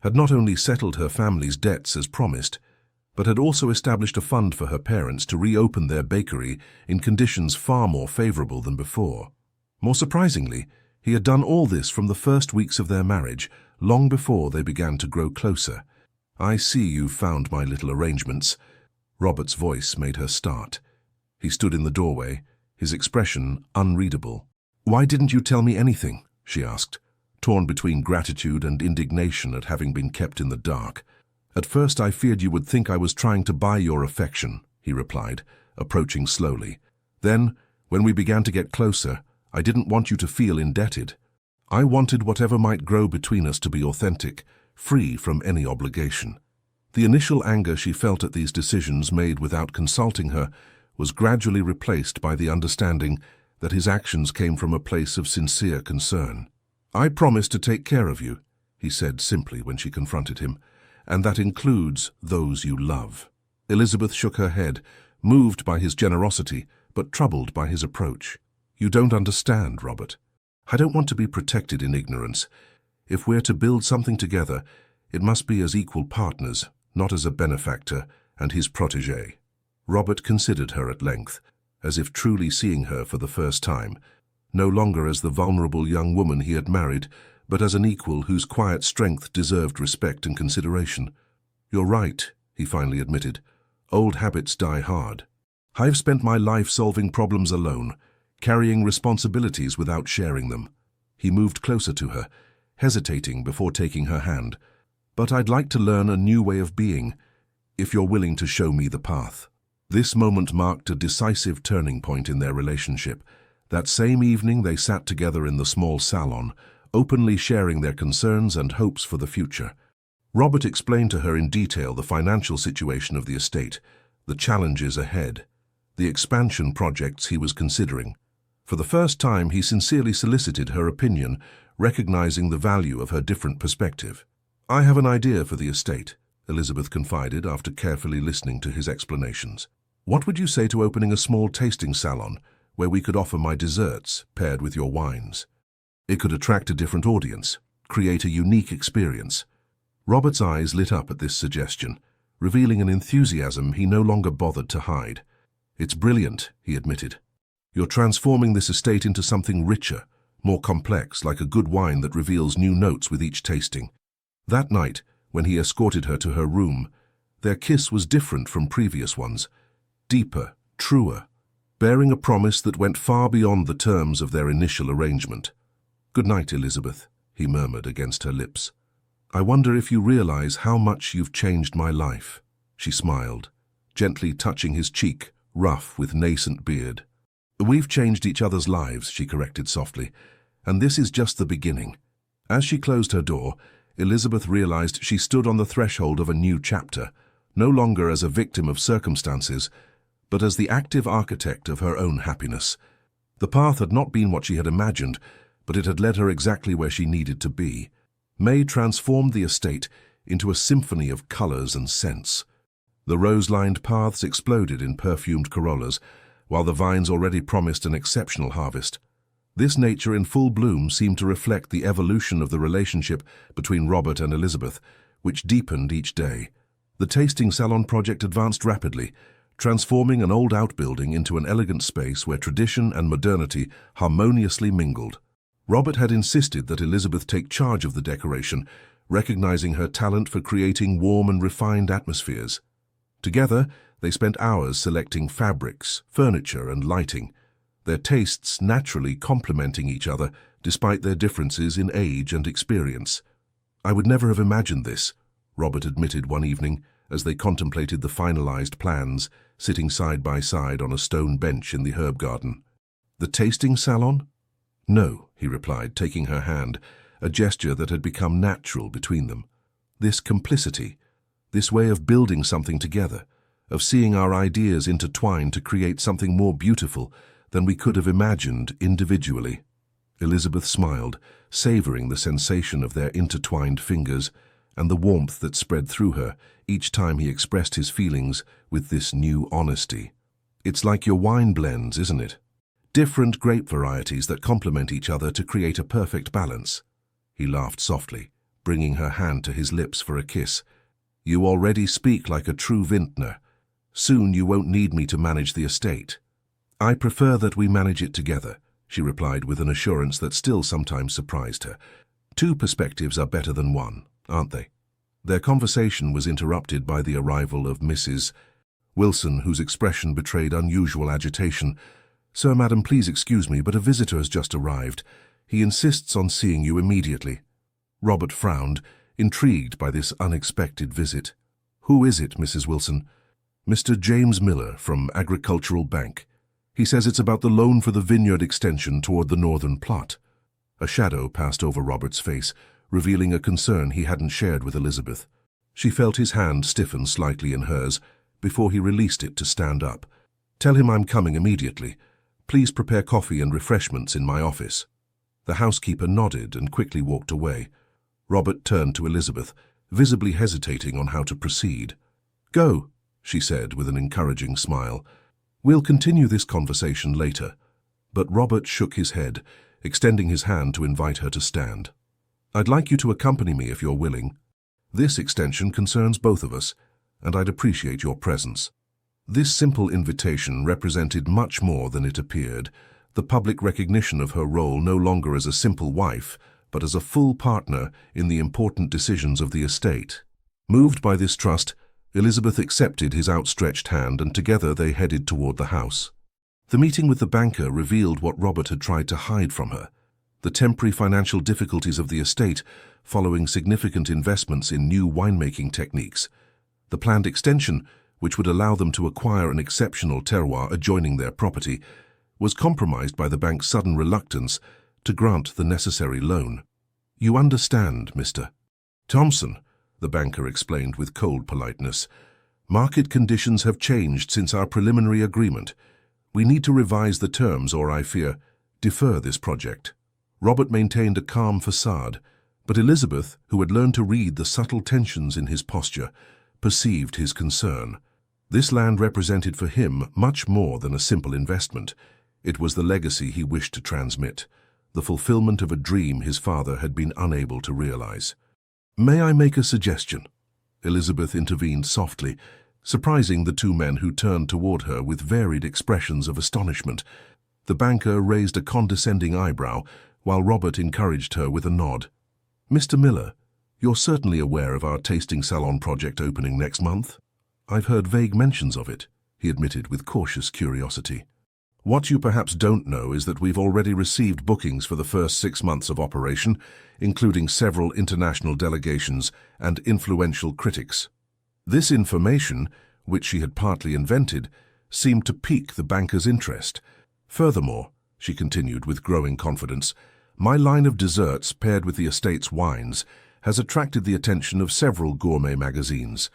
had not only settled her family's debts as promised, but had also established a fund for her parents to reopen their bakery in conditions far more favorable than before. More surprisingly, he had done all this from the first weeks of their marriage, long before they began to grow closer. "I see you've found my little arrangements." Robert's voice made her start. He stood in the doorway, his expression unreadable. "Why didn't you tell me anything?" she asked, torn between gratitude and indignation at having been kept in the dark. "At first I feared you would think I was trying to buy your affection," he replied, approaching slowly. "Then, when we began to get closer, I didn't want you to feel indebted. I wanted whatever might grow between us to be authentic, free from any obligation." The initial anger she felt at these decisions made without consulting her was gradually replaced by the understanding that his actions came from a place of sincere concern. "I promise to take care of you," he said simply when she confronted him, "and that includes those you love." Elizabeth shook her head, moved by his generosity, but troubled by his approach. "You don't understand, Robert. I don't want to be protected in ignorance. If we're to build something together, it must be as equal partners, not as a benefactor and his protégé." Robert considered her at length, as if truly seeing her for the first time, no longer as the vulnerable young woman he had married, but as an equal whose quiet strength deserved respect and consideration. "You're right," he finally admitted. "Old habits die hard. I've spent my life solving problems alone, carrying responsibilities without sharing them." He moved closer to her, hesitating before taking her hand. "But I'd like to learn a new way of being, if you're willing to show me the path." This moment marked a decisive turning point in their relationship. That same evening they sat together in the small salon, openly sharing their concerns and hopes for the future. Robert explained to her in detail the financial situation of the estate, the challenges ahead, the expansion projects he was considering. For the first time, he sincerely solicited her opinion, recognizing the value of her different perspective. "I have an idea for the estate," Elizabeth confided after carefully listening to his explanations. "What would you say to opening a small tasting salon where we could offer my desserts paired with your wines? It could attract a different audience, create a unique experience." Robert's eyes lit up at this suggestion, revealing an enthusiasm he no longer bothered to hide. "It's brilliant," he admitted. "You're transforming this estate into something richer, more complex, like a good wine that reveals new notes with each tasting." That night, when he escorted her to her room, their kiss was different from previous ones, deeper, truer, bearing a promise that went far beyond the terms of their initial arrangement. "Good night, Elizabeth," he murmured against her lips. "I wonder if you realize how much you've changed my life." She smiled, gently touching his cheek, rough with nascent beard. "We've changed each other's lives," she corrected softly, "and this is just the beginning." As she closed her door, Elizabeth realized she stood on the threshold of a new chapter, no longer as a victim of circumstances, but as the active architect of her own happiness. The path had not been what she had imagined, but it had led her exactly where she needed to be. May transformed the estate into a symphony of colors and scents. The rose-lined paths exploded in perfumed corollas, while the vines already promised an exceptional harvest. This nature in full bloom seemed to reflect the evolution of the relationship between Robert and Elizabeth, which deepened each day. The tasting salon project advanced rapidly, transforming an old outbuilding into an elegant space where tradition and modernity harmoniously mingled. Robert had insisted that Elizabeth take charge of the decoration, recognizing her talent for creating warm and refined atmospheres. Together, they spent hours selecting fabrics, furniture, and lighting, their tastes naturally complementing each other despite their differences in age and experience. "I would never have imagined this," Robert admitted one evening as they contemplated the finalized plans, sitting side by side on a stone bench in the herb garden. "The tasting salon?" "No," he replied, taking her hand, a gesture that had become natural between them. "This complicity, this way of building something together, of seeing our ideas intertwine to create something more beautiful than we could have imagined individually." Elizabeth smiled, savoring the sensation of their intertwined fingers and the warmth that spread through her each time he expressed his feelings with this new honesty. "It's like your wine blends, isn't it? Different grape varieties that complement each other to create a perfect balance." He laughed softly, bringing her hand to his lips for a kiss. "You already speak like a true vintner. Soon you won't need me to manage the estate." "I prefer that we manage it together," she replied with an assurance that still sometimes surprised her. "Two perspectives are better than one, aren't they?" Their conversation was interrupted by the arrival of Mrs. Wilson, whose expression betrayed unusual agitation. "Sir, madam, please excuse me, but a visitor has just arrived. He insists on seeing you immediately." Robert frowned, intrigued by this unexpected visit. "Who is it, Mrs. Wilson?" "Mr. James Miller from Agricultural Bank. He says it's about the loan for the vineyard extension toward the northern plot." A shadow passed over Robert's face, revealing a concern he hadn't shared with Elizabeth. She felt his hand stiffen slightly in hers before he released it to stand up. "Tell him I'm coming immediately. Please prepare coffee and refreshments in my office." The housekeeper nodded and quickly walked away. Robert turned to Elizabeth, visibly hesitating on how to proceed. "Go," she said with an encouraging smile. "We'll continue this conversation later." But Robert shook his head, extending his hand to invite her to stand. "I'd like you to accompany me if you're willing. This extension concerns both of us, and I'd appreciate your presence." This simple invitation represented much more than it appeared, the public recognition of her role no longer as a simple wife, but as a full partner in the important decisions of the estate. Moved by this trust, Elizabeth accepted his outstretched hand, and together they headed toward the house. The meeting with the banker revealed what Robert had tried to hide from her: the temporary financial difficulties of the estate following significant investments in new winemaking techniques. The planned extension, which would allow them to acquire an exceptional terroir adjoining their property, was compromised by the bank's sudden reluctance to grant the necessary loan. "You understand, Mr. Thompson," the banker explained with cold politeness. "Market conditions have changed since our preliminary agreement. We need to revise the terms or, I fear, defer this project." Robert maintained a calm facade, but Elizabeth, who had learned to read the subtle tensions in his posture, perceived his concern. This land represented for him much more than a simple investment. It was the legacy he wished to transmit, the fulfillment of a dream his father had been unable to realize. "May I make a suggestion?" Elizabeth intervened softly, surprising the two men, who turned toward her with varied expressions of astonishment. The banker raised a condescending eyebrow, while Robert encouraged her with a nod. "Mr. Miller, you're certainly aware of our tasting salon project opening next month?" "I've heard vague mentions of it," he admitted with cautious curiosity. "What you perhaps don't know is that we've already received bookings for the first 6 months of operation, including several international delegations and influential critics." This information, which she had partly invented, seemed to pique the banker's interest. "Furthermore," she continued with growing confidence, "my line of desserts paired with the estate's wines has attracted the attention of several gourmet magazines.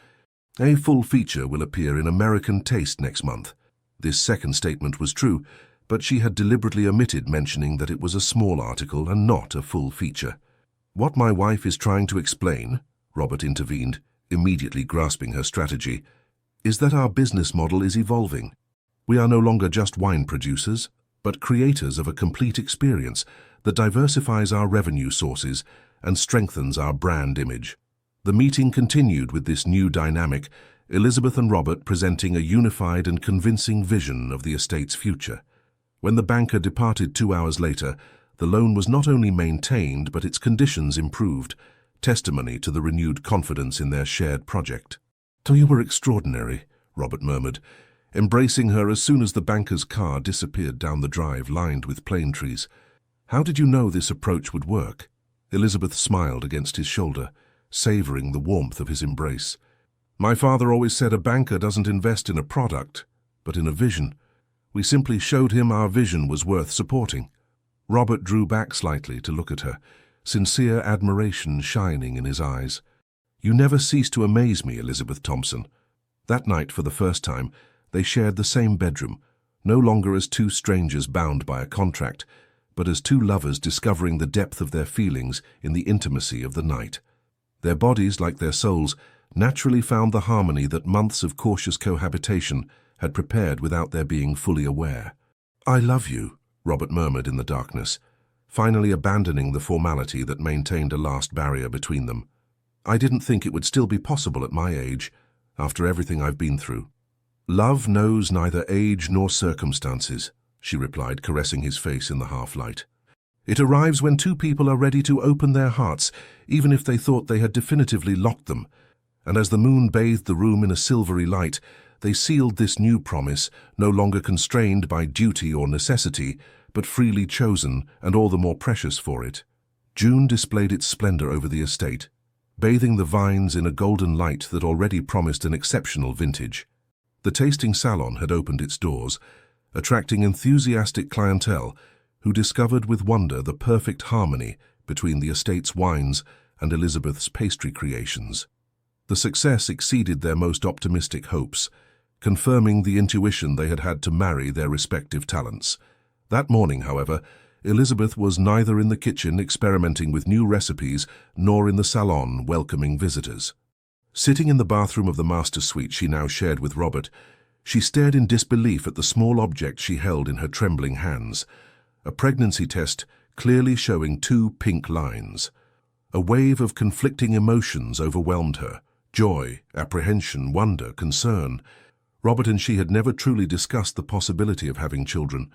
A full feature will appear in American Taste next month." This second statement was true, but she had deliberately omitted mentioning that it was a small article and not a full feature. "What my wife is trying to explain," Robert intervened, immediately grasping her strategy, "is that our business model is evolving. We are no longer just wine producers, but creators of a complete experience that diversifies our revenue sources and strengthens our brand image." The meeting continued with this new dynamic, Elizabeth and Robert presenting a unified and convincing vision of the estate's future. When the banker departed 2 hours later, The loan was not only maintained, but its conditions improved, testimony to the renewed confidence in their shared project. "So you were extraordinary," Robert murmured, embracing her as soon as the banker's car disappeared down the drive lined with plane trees. "How did you know this approach would work?" Elizabeth smiled against his shoulder, savoring the warmth of his embrace. "My father always said a banker doesn't invest in a product, but in a vision. We simply showed him our vision was worth supporting." Robert drew back slightly to look at her, sincere admiration shining in his eyes. "You never cease to amaze me, Elizabeth Thompson." That night, for the first time, they shared the same bedroom, no longer as two strangers bound by a contract, but as two lovers discovering the depth of their feelings in the intimacy of the night. Their bodies, like their souls, naturally found the harmony that months of cautious cohabitation had prepared without their being fully aware. "I love you," Robert murmured in the darkness, finally abandoning the formality that maintained a last barrier between them. "I didn't think it would still be possible at my age, after everything I've been through." "Love knows neither age nor circumstances," she replied, caressing his face in the half-light. "It arrives when two people are ready to open their hearts, even if they thought they had definitively locked them. And as the moon bathed the room in a silvery light, they sealed this new promise, no longer constrained by duty or necessity, but freely chosen and all the more precious for it." June displayed its splendor over the estate, bathing the vines in a golden light that already promised an exceptional vintage. The tasting salon had opened its doors, attracting enthusiastic clientele who discovered with wonder the perfect harmony between the estate's wines and Elizabeth's pastry creations. The success exceeded their most optimistic hopes, confirming the intuition they had had to marry their respective talents. That morning, however, Elizabeth was neither in the kitchen experimenting with new recipes nor in the salon welcoming visitors. Sitting in the bathroom of the master suite she now shared with Robert, she stared in disbelief at the small object she held in her trembling hands, a pregnancy test clearly showing 2 pink lines. A wave of conflicting emotions overwhelmed her: joy, apprehension, wonder, concern. Robert and she had never truly discussed the possibility of having children.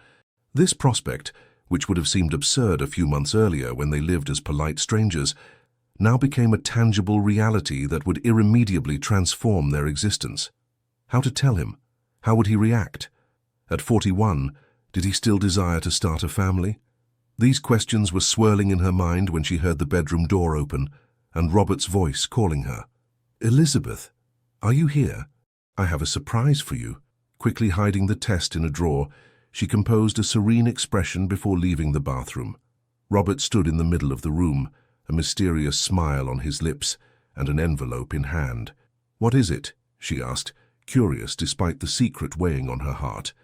This prospect, which would have seemed absurd a few months earlier when they lived as polite strangers, now became a tangible reality that would irremediably transform their existence. How to tell him? How would he react? At 41, did he still desire to start a family? These questions were swirling in her mind when she heard the bedroom door open and Robert's voice calling her. "Elizabeth, are you here? I have a surprise for you." Quickly hiding the test in a drawer, she composed a serene expression before leaving the bathroom. Robert stood in the middle of the room, a mysterious smile on his lips and an envelope in hand. "What is it?" she asked, curious despite the secret weighing on her heart.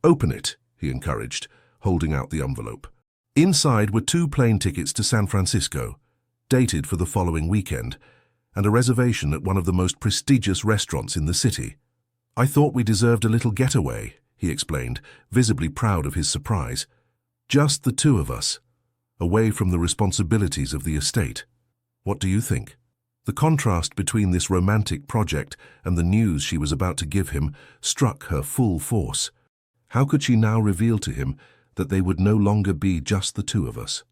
"Open it," he encouraged, holding out the envelope. Inside were 2 plane tickets to San Francisco, dated for the following weekend, and a reservation at one of the most prestigious restaurants in the city. "I thought we deserved a little getaway," he explained, visibly proud of his surprise. "Just the 2 of us, away from the responsibilities of the estate. What do you think?" The contrast between this romantic project and the news she was about to give him struck her full force. How could she now reveal to him that they would no longer be just the 2 of us?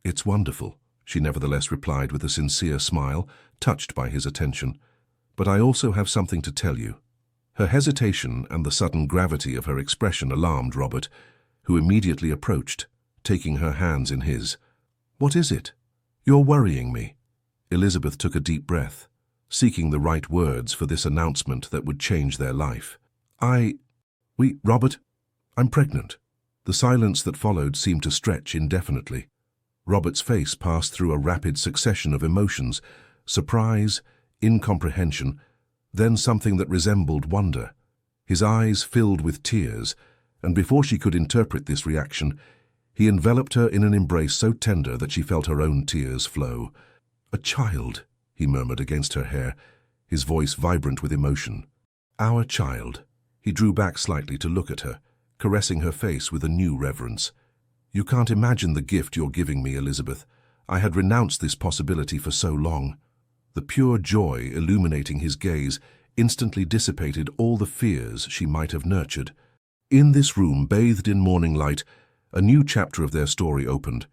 "It's wonderful," she nevertheless replied with a sincere smile, touched by his attention. "But I also have something to tell you." Her hesitation and the sudden gravity of her expression alarmed Robert, who immediately approached, taking her hands in his. "What is it? You're worrying me." Elizabeth took a deep breath, seeking the right words for this announcement that would change their life. Robert, I'm pregnant." The silence that followed seemed to stretch indefinitely. Robert's face passed through a rapid succession of emotions: surprise, incomprehension, then something that resembled wonder. His eyes filled with tears, and before she could interpret this reaction, he enveloped her in an embrace so tender that she felt her own tears flow. "A child," he murmured against her hair, his voice vibrant with emotion. "Our child." He drew back slightly to look at her, caressing her face with a new reverence. "You can't imagine the gift you're giving me, Elizabeth. I had renounced this possibility for so long." The pure joy illuminating his gaze instantly dissipated all the fears she might have nurtured. In this room, bathed in morning light, a new chapter of their story opened,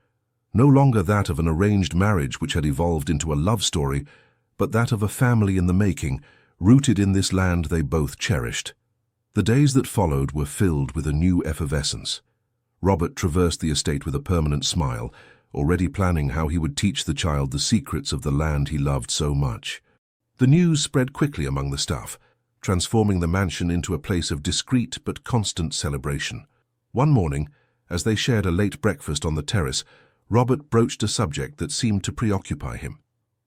no longer that of an arranged marriage which had evolved into a love story, but that of a family in the making, rooted in this land they both cherished. The days that followed were filled with a new effervescence. Robert traversed the estate with a permanent smile, already planning how he would teach the child the secrets of the land he loved so much. The news spread quickly among the staff, transforming the mansion into a place of discreet but constant celebration. One morning, as they shared a late breakfast on the terrace, Robert broached a subject that seemed to preoccupy him.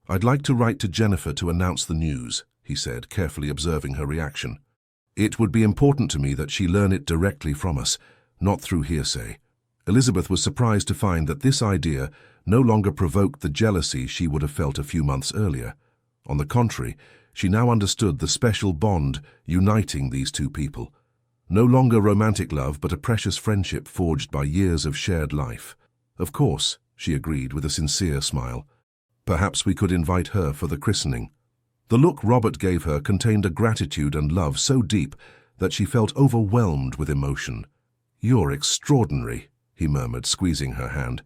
"I'd like to write to Jennifer to announce the news," he said, carefully observing her reaction. "It would be important to me that she learn it directly from us, not through hearsay." Elizabeth was surprised to find that this idea no longer provoked the jealousy she would have felt a few months earlier. On the contrary, she now understood the special bond uniting these two people. No longer romantic love, but a precious friendship forged by years of shared life. "Of course," she agreed with a sincere smile. "Perhaps we could invite her for the christening." The look Robert gave her contained a gratitude and love so deep that she felt overwhelmed with emotion. "You're extraordinary," he murmured, squeezing her hand.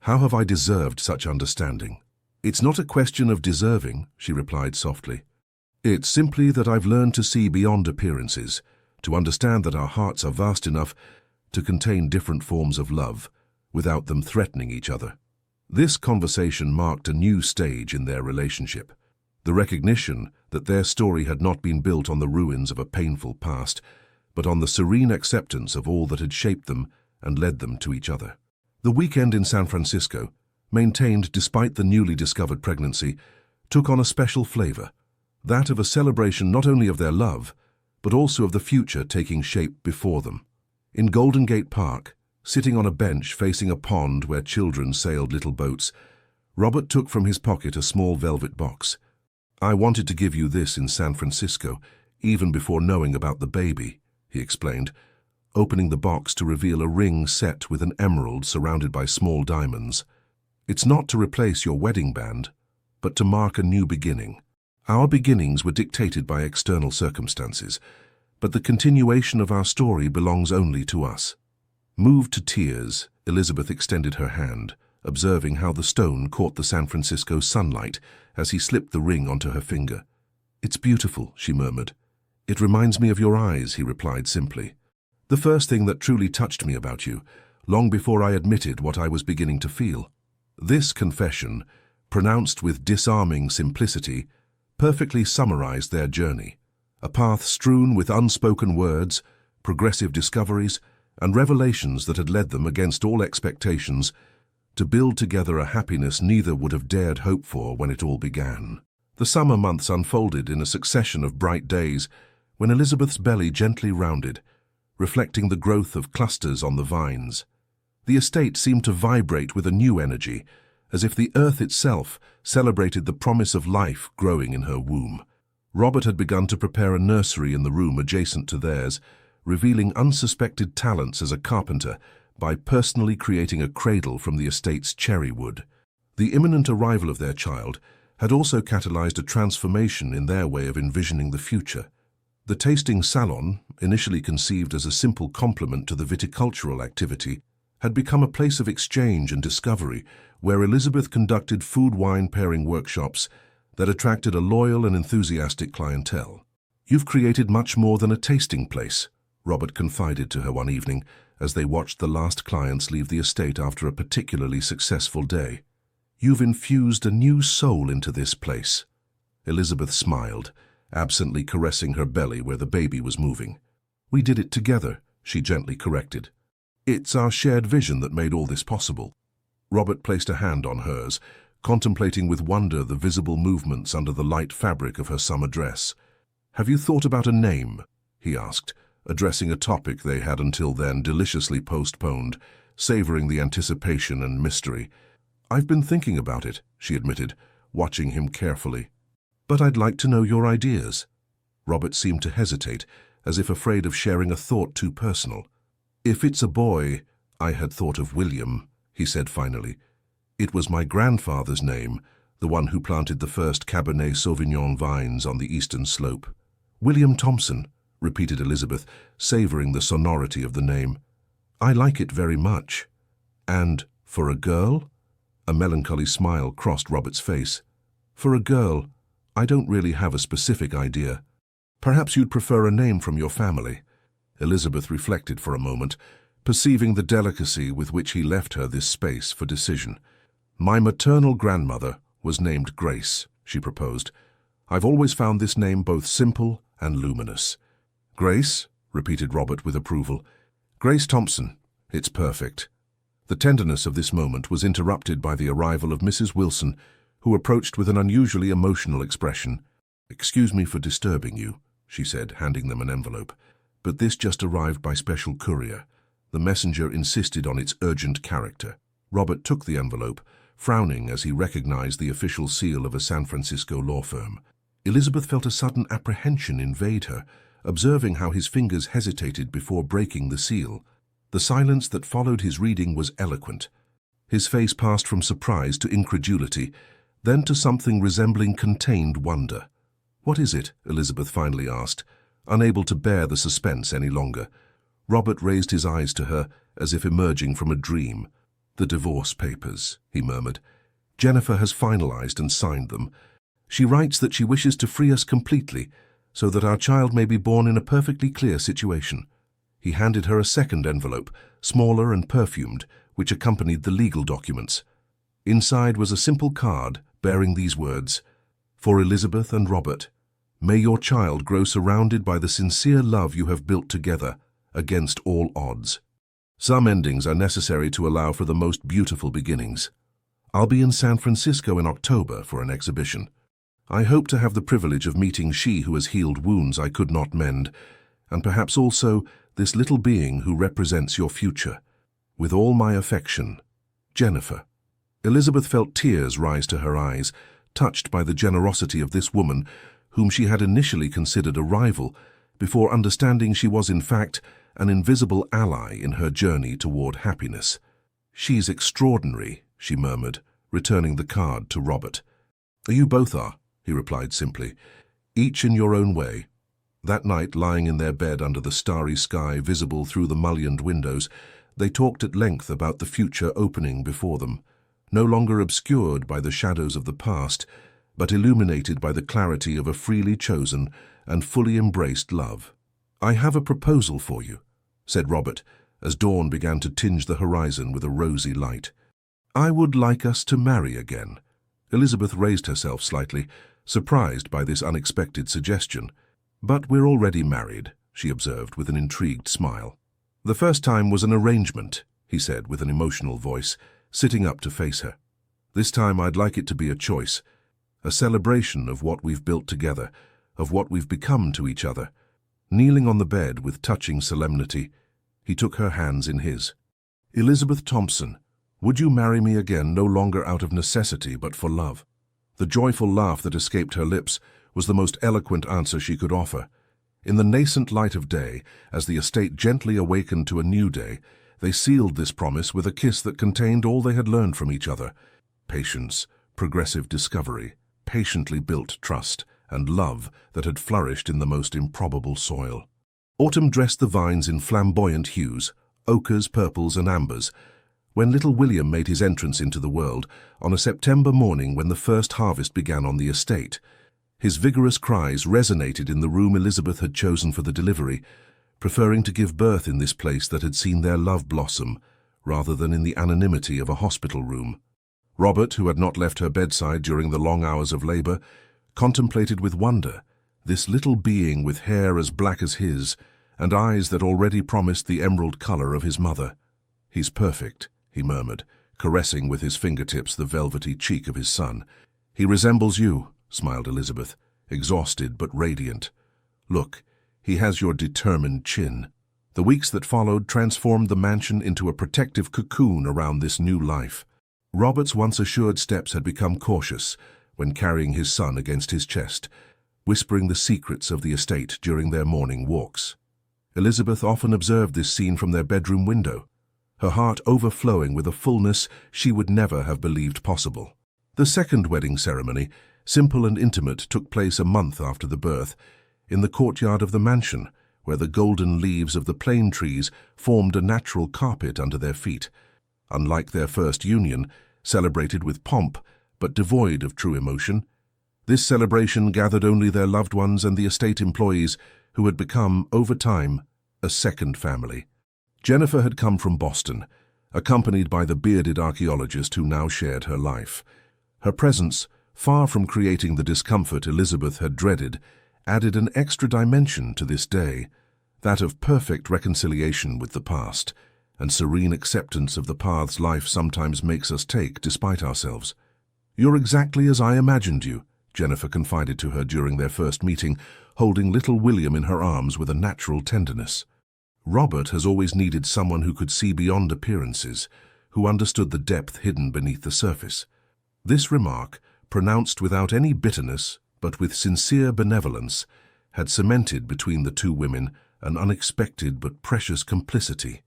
"How have I deserved such understanding?" "It's not a question of deserving," she replied softly. "It's simply that I've learned to see beyond appearances, to understand that our hearts are vast enough to contain different forms of love, without them threatening each other." This conversation marked a new stage in their relationship. The recognition that their story had not been built on the ruins of a painful past, but on the serene acceptance of all that had shaped them and led them to each other. The weekend in San Francisco, maintained despite the newly discovered pregnancy, took on a special flavor, that of a celebration not only of their love, but also of the future taking shape before them. In Golden Gate Park, sitting on a bench facing a pond where children sailed little boats, Robert took from his pocket a small velvet box. "I wanted to give you this in San Francisco, even before knowing about the baby," he explained, opening the box to reveal a ring set with an emerald surrounded by small diamonds. "It's not to replace your wedding band, but to mark a new beginning. Our beginnings were dictated by external circumstances, but the continuation of our story belongs only to us." Moved to tears, Elizabeth extended her hand, observing how the stone caught the San Francisco sunlight as he slipped the ring onto her finger. "It's beautiful," she murmured. "It reminds me of your eyes," he replied simply. "The first thing that truly touched me about you, long before I admitted what I was beginning to feel." This confession, pronounced with disarming simplicity, perfectly summarized their journey, a path strewn with unspoken words, progressive discoveries, and revelations that had led them, against all expectations, to build together a happiness neither would have dared hope for when it all began. The summer months unfolded in a succession of bright days when Elizabeth's belly gently rounded, reflecting the growth of clusters on the vines. The estate seemed to vibrate with a new energy, as if the earth itself celebrated the promise of life growing in her womb. Robert had begun to prepare a nursery in the room adjacent to theirs, revealing unsuspected talents as a carpenter by personally creating a cradle from the estate's cherry wood. The imminent arrival of their child had also catalyzed a transformation in their way of envisioning the future. The tasting salon, initially conceived as a simple complement to the viticultural activity, had become a place of exchange and discovery where Elizabeth conducted food-wine pairing workshops that attracted a loyal and enthusiastic clientele. "You've created much more than a tasting place," Robert confided to her one evening as they watched the last clients leave the estate after a particularly successful day. "You've infused a new soul into this place." Elizabeth smiled, absently caressing her belly where the baby was moving. "We did it together," she gently corrected. "It's our shared vision that made all this possible." Robert placed a hand on hers, contemplating with wonder the visible movements under the light fabric of her summer dress. "Have you thought about a name?" he asked, addressing a topic they had until then deliciously postponed, savoring the anticipation and mystery. "I've been thinking about it," she admitted, watching him carefully. "But I'd like to know your ideas." Robert seemed to hesitate, as if afraid of sharing a thought too personal. "If it's a boy, I had thought of William," he said finally. "It was my grandfather's name, the one who planted the first Cabernet Sauvignon vines on the eastern slope." "William Thompson," repeated Elizabeth, savoring the sonority of the name. "I like it very much." "And for a girl?" A melancholy smile crossed Robert's face. For a girl, I don't really have a specific idea. Perhaps you'd prefer a name from your family. Elizabeth reflected for a moment, perceiving the delicacy with which he left her this space for decision. My maternal grandmother was named Grace, she proposed. I've always found this name both simple and luminous. Grace, repeated Robert with approval. Grace Thompson. It's perfect. The tenderness of this moment was interrupted by the arrival of Mrs. Wilson, who approached with an unusually emotional expression. Excuse me for disturbing you, she said, handing them an envelope, but this just arrived by special courier. The messenger insisted on its urgent character. Robert took the envelope, frowning as he recognized the official seal of a San Francisco law firm. Elizabeth felt a sudden apprehension invade her, observing how his fingers hesitated before breaking the seal. The silence that followed his reading was eloquent. His face passed from surprise to incredulity, then to something resembling contained wonder. What is it? Elizabeth finally asked, unable to bear the suspense any longer. Robert raised his eyes to her as if emerging from a dream. The divorce papers, he murmured. Jennifer has finalized and signed them. She writes that she wishes to free us completely, so that our child may be born in a perfectly clear situation. He handed her a second envelope, smaller and perfumed, which accompanied the legal documents. Inside was a simple card bearing these words, For Elizabeth and Robert, may your child grow surrounded by the sincere love you have built together, against all odds. Some endings are necessary to allow for the most beautiful beginnings. I'll be in San Francisco in October for an exhibition. I hope to have the privilege of meeting she who has healed wounds I could not mend, and perhaps also this little being who represents your future. With all my affection, Jennifer. Elizabeth felt tears rise to her eyes, touched by the generosity of this woman, whom she had initially considered a rival, before understanding she was in fact an invisible ally in her journey toward happiness. She's extraordinary, she murmured, returning the card to Robert. You both are, he replied simply, each in your own way. That night, lying in their bed under the starry sky visible through the mullioned windows, they talked at length about the future opening before them, no longer obscured by the shadows of the past, but illuminated by the clarity of a freely chosen and fully embraced love. I have a proposal for you, said Robert, as dawn began to tinge the horizon with a rosy light. I would like us to marry again. Elizabeth raised herself slightly, surprised by this unexpected suggestion. But we're already married, she observed with an intrigued smile. The first time was an arrangement, he said with an emotional voice, sitting up to face her. This time I'd like it to be a choice, a celebration of what we've built together, of what we've become to each other. Kneeling on the bed with touching solemnity, he took her hands in his. Elizabeth Thompson, would you marry me again no longer out of necessity but for love? The joyful laugh that escaped her lips was the most eloquent answer she could offer. In the nascent light of day, as the estate gently awakened to a new day, they sealed this promise with a kiss that contained all they had learned from each other: patience, progressive discovery, patiently built trust, and love that had flourished in the most improbable soil. Autumn dressed the vines in flamboyant hues, ochres, purples, and ambers, when little William made his entrance into the world on a September morning when the first harvest began on the estate. His vigorous cries resonated in the room Elizabeth had chosen for the delivery, preferring to give birth in this place that had seen their love blossom, rather than in the anonymity of a hospital room. Robert, who had not left her bedside during the long hours of labor, contemplated with wonder this little being with hair as black as his, and eyes that already promised the emerald color of his mother. He's perfect, he murmured, caressing with his fingertips the velvety cheek of his son. He resembles you, smiled Elizabeth, exhausted but radiant. Look, he has your determined chin. The weeks that followed transformed the mansion into a protective cocoon around this new life. Robert's once assured steps had become cautious when carrying his son against his chest, whispering the secrets of the estate during their morning walks. Elizabeth often observed this scene from their bedroom window, her heart overflowing with a fullness she would never have believed possible. The second wedding ceremony, simple and intimate, took place a month after the birth, in the courtyard of the mansion, where the golden leaves of the plane trees formed a natural carpet under their feet. Unlike their first union, celebrated with pomp, but devoid of true emotion. This celebration gathered only their loved ones and the estate employees who had become, over time, a second family. Jennifer had come from Boston, accompanied by the bearded archaeologist who now shared her life. Her presence, far from creating the discomfort Elizabeth had dreaded, added an extra dimension to this day, that of perfect reconciliation with the past and serene acceptance of the paths life sometimes makes us take despite ourselves. "You're exactly as I imagined you," Jennifer confided to her during their first meeting, holding little William in her arms with a natural tenderness. "Robert has always needed someone who could see beyond appearances, who understood the depth hidden beneath the surface." This remark, pronounced without any bitterness but with sincere benevolence, had cemented between the two women an unexpected but precious complicity.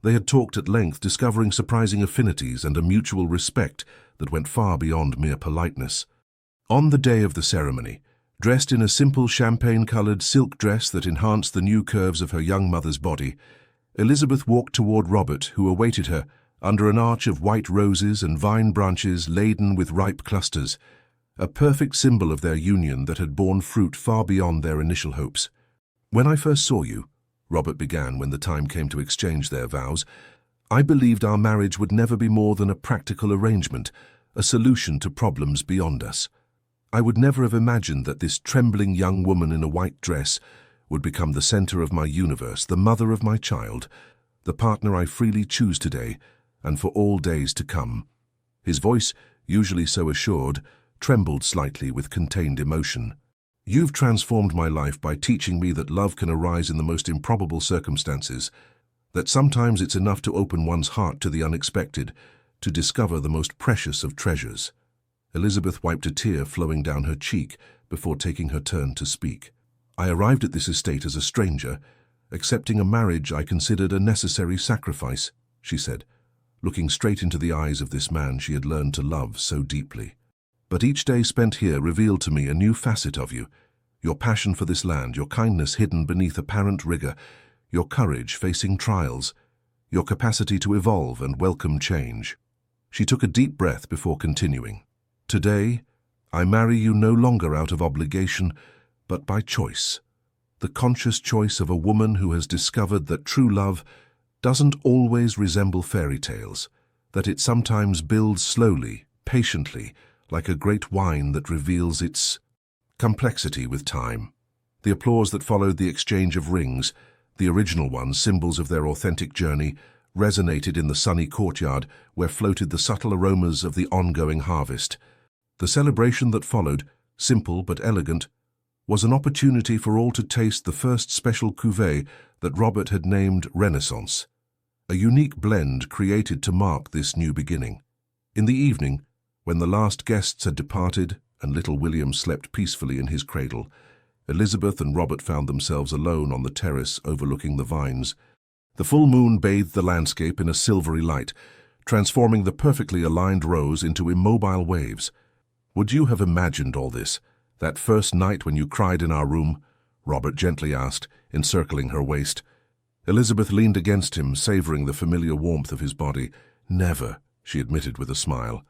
They had talked at length, discovering surprising affinities and a mutual respect that went far beyond mere politeness. On the day of the ceremony, dressed in a simple champagne-colored silk dress that enhanced the new curves of her young mother's body, Elizabeth walked toward Robert, who awaited her, under an arch of white roses and vine branches laden with ripe clusters, a perfect symbol of their union that had borne fruit far beyond their initial hopes. "When I first saw you," Robert began when the time came to exchange their vows, "I believed our marriage would never be more than a practical arrangement, a solution to problems beyond us. I would never have imagined that this trembling young woman in a white dress would become the center of my universe, the mother of my child, the partner I freely choose today and for all days to come." His voice, usually so assured, trembled slightly with contained emotion. "You've transformed my life by teaching me that love can arise in the most improbable circumstances, that sometimes it's enough to open one's heart to the unexpected, to discover the most precious of treasures." Elizabeth wiped a tear flowing down her cheek before taking her turn to speak. "I arrived at this estate as a stranger, accepting a marriage I considered a necessary sacrifice," she said, looking straight into the eyes of this man she had learned to love so deeply. "But each day spent here revealed to me a new facet of you, your passion for this land, your kindness hidden beneath apparent rigor, your courage facing trials, your capacity to evolve and welcome change." She took a deep breath before continuing. "Today, I marry you no longer out of obligation, but by choice. The conscious choice of a woman who has discovered that true love doesn't always resemble fairy tales, that it sometimes builds slowly, patiently, like a great wine that reveals its complexity with time." The applause that followed the exchange of rings, the original ones, symbols of their authentic journey, resonated in the sunny courtyard where floated the subtle aromas of the ongoing harvest. The celebration that followed, simple but elegant, was an opportunity for all to taste the first special cuvée that Robert had named Renaissance, a unique blend created to mark this new beginning. In the evening, when the last guests had departed and little William slept peacefully in his cradle, Elizabeth and Robert found themselves alone on the terrace overlooking the vines. The full moon bathed the landscape in a silvery light, transforming the perfectly aligned rows into immobile waves. "Would you have imagined all this, that first night when you cried in our room?" Robert gently asked, encircling her waist. Elizabeth leaned against him, savoring the familiar warmth of his body. "Never," she admitted with a smile.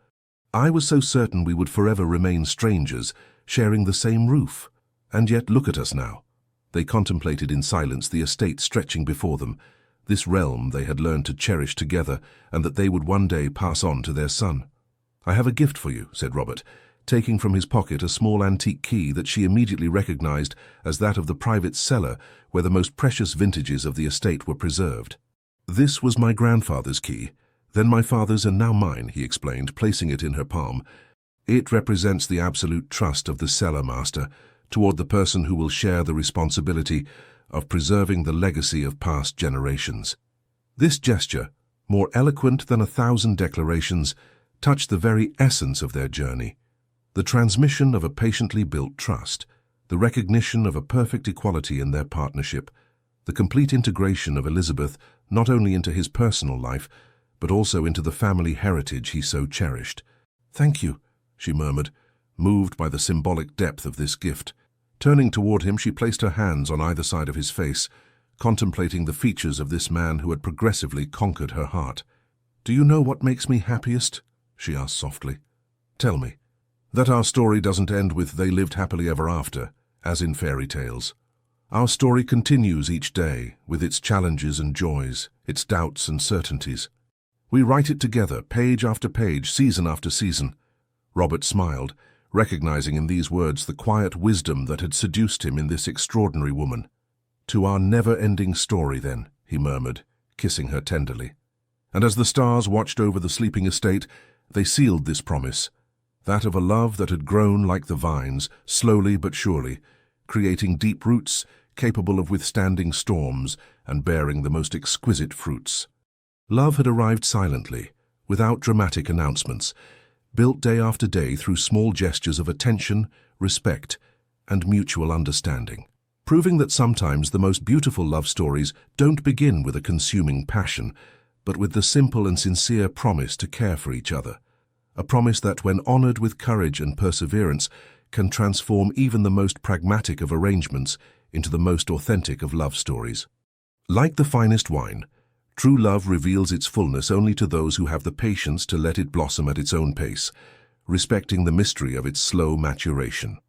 "I was so certain we would forever remain strangers, sharing the same roof. And yet look at us now." They contemplated in silence the estate stretching before them, this realm they had learned to cherish together and that they would one day pass on to their son. "I have a gift for you," said Robert, taking from his pocket a small antique key that she immediately recognized as that of the private cellar where the most precious vintages of the estate were preserved. "This was my grandfather's key, then my father's and now mine," he explained, placing it in her palm. "It represents the absolute trust of the cellar master toward the person who will share the responsibility of preserving the legacy of past generations." This gesture, more eloquent than 1,000 declarations, touched the very essence of their journey. The transmission of a patiently built trust, the recognition of a perfect equality in their partnership, the complete integration of Elizabeth not only into his personal life, but also into the family heritage he so cherished. "Thank you," she murmured, moved by the symbolic depth of this gift. Turning toward him, she placed her hands on either side of his face, contemplating the features of this man who had progressively conquered her heart. "Do you know what makes me happiest?" she asked softly. Tell me, that our story doesn't end with they lived happily ever after, as in fairy tales. Our story continues each day, with its challenges and joys, its doubts and certainties. We write it together, page after page, season after season. Robert smiled, recognizing in these words the quiet wisdom that had seduced him in this extraordinary woman. To our never-ending story, then, he murmured, kissing her tenderly. And as the stars watched over the sleeping estate, they sealed this promise, that of a love that had grown like the vines, slowly but surely, creating deep roots capable of withstanding storms and bearing the most exquisite fruits. Love had arrived silently, without dramatic announcements, built day after day through small gestures of attention, respect, and mutual understanding, proving that sometimes the most beautiful love stories don't begin with a consuming passion, but with the simple and sincere promise to care for each other, a promise that, when honored with courage and perseverance, can transform even the most pragmatic of arrangements into the most authentic of love stories. Like the finest wine, true love reveals its fullness only to those who have the patience to let it blossom at its own pace, respecting the mystery of its slow maturation.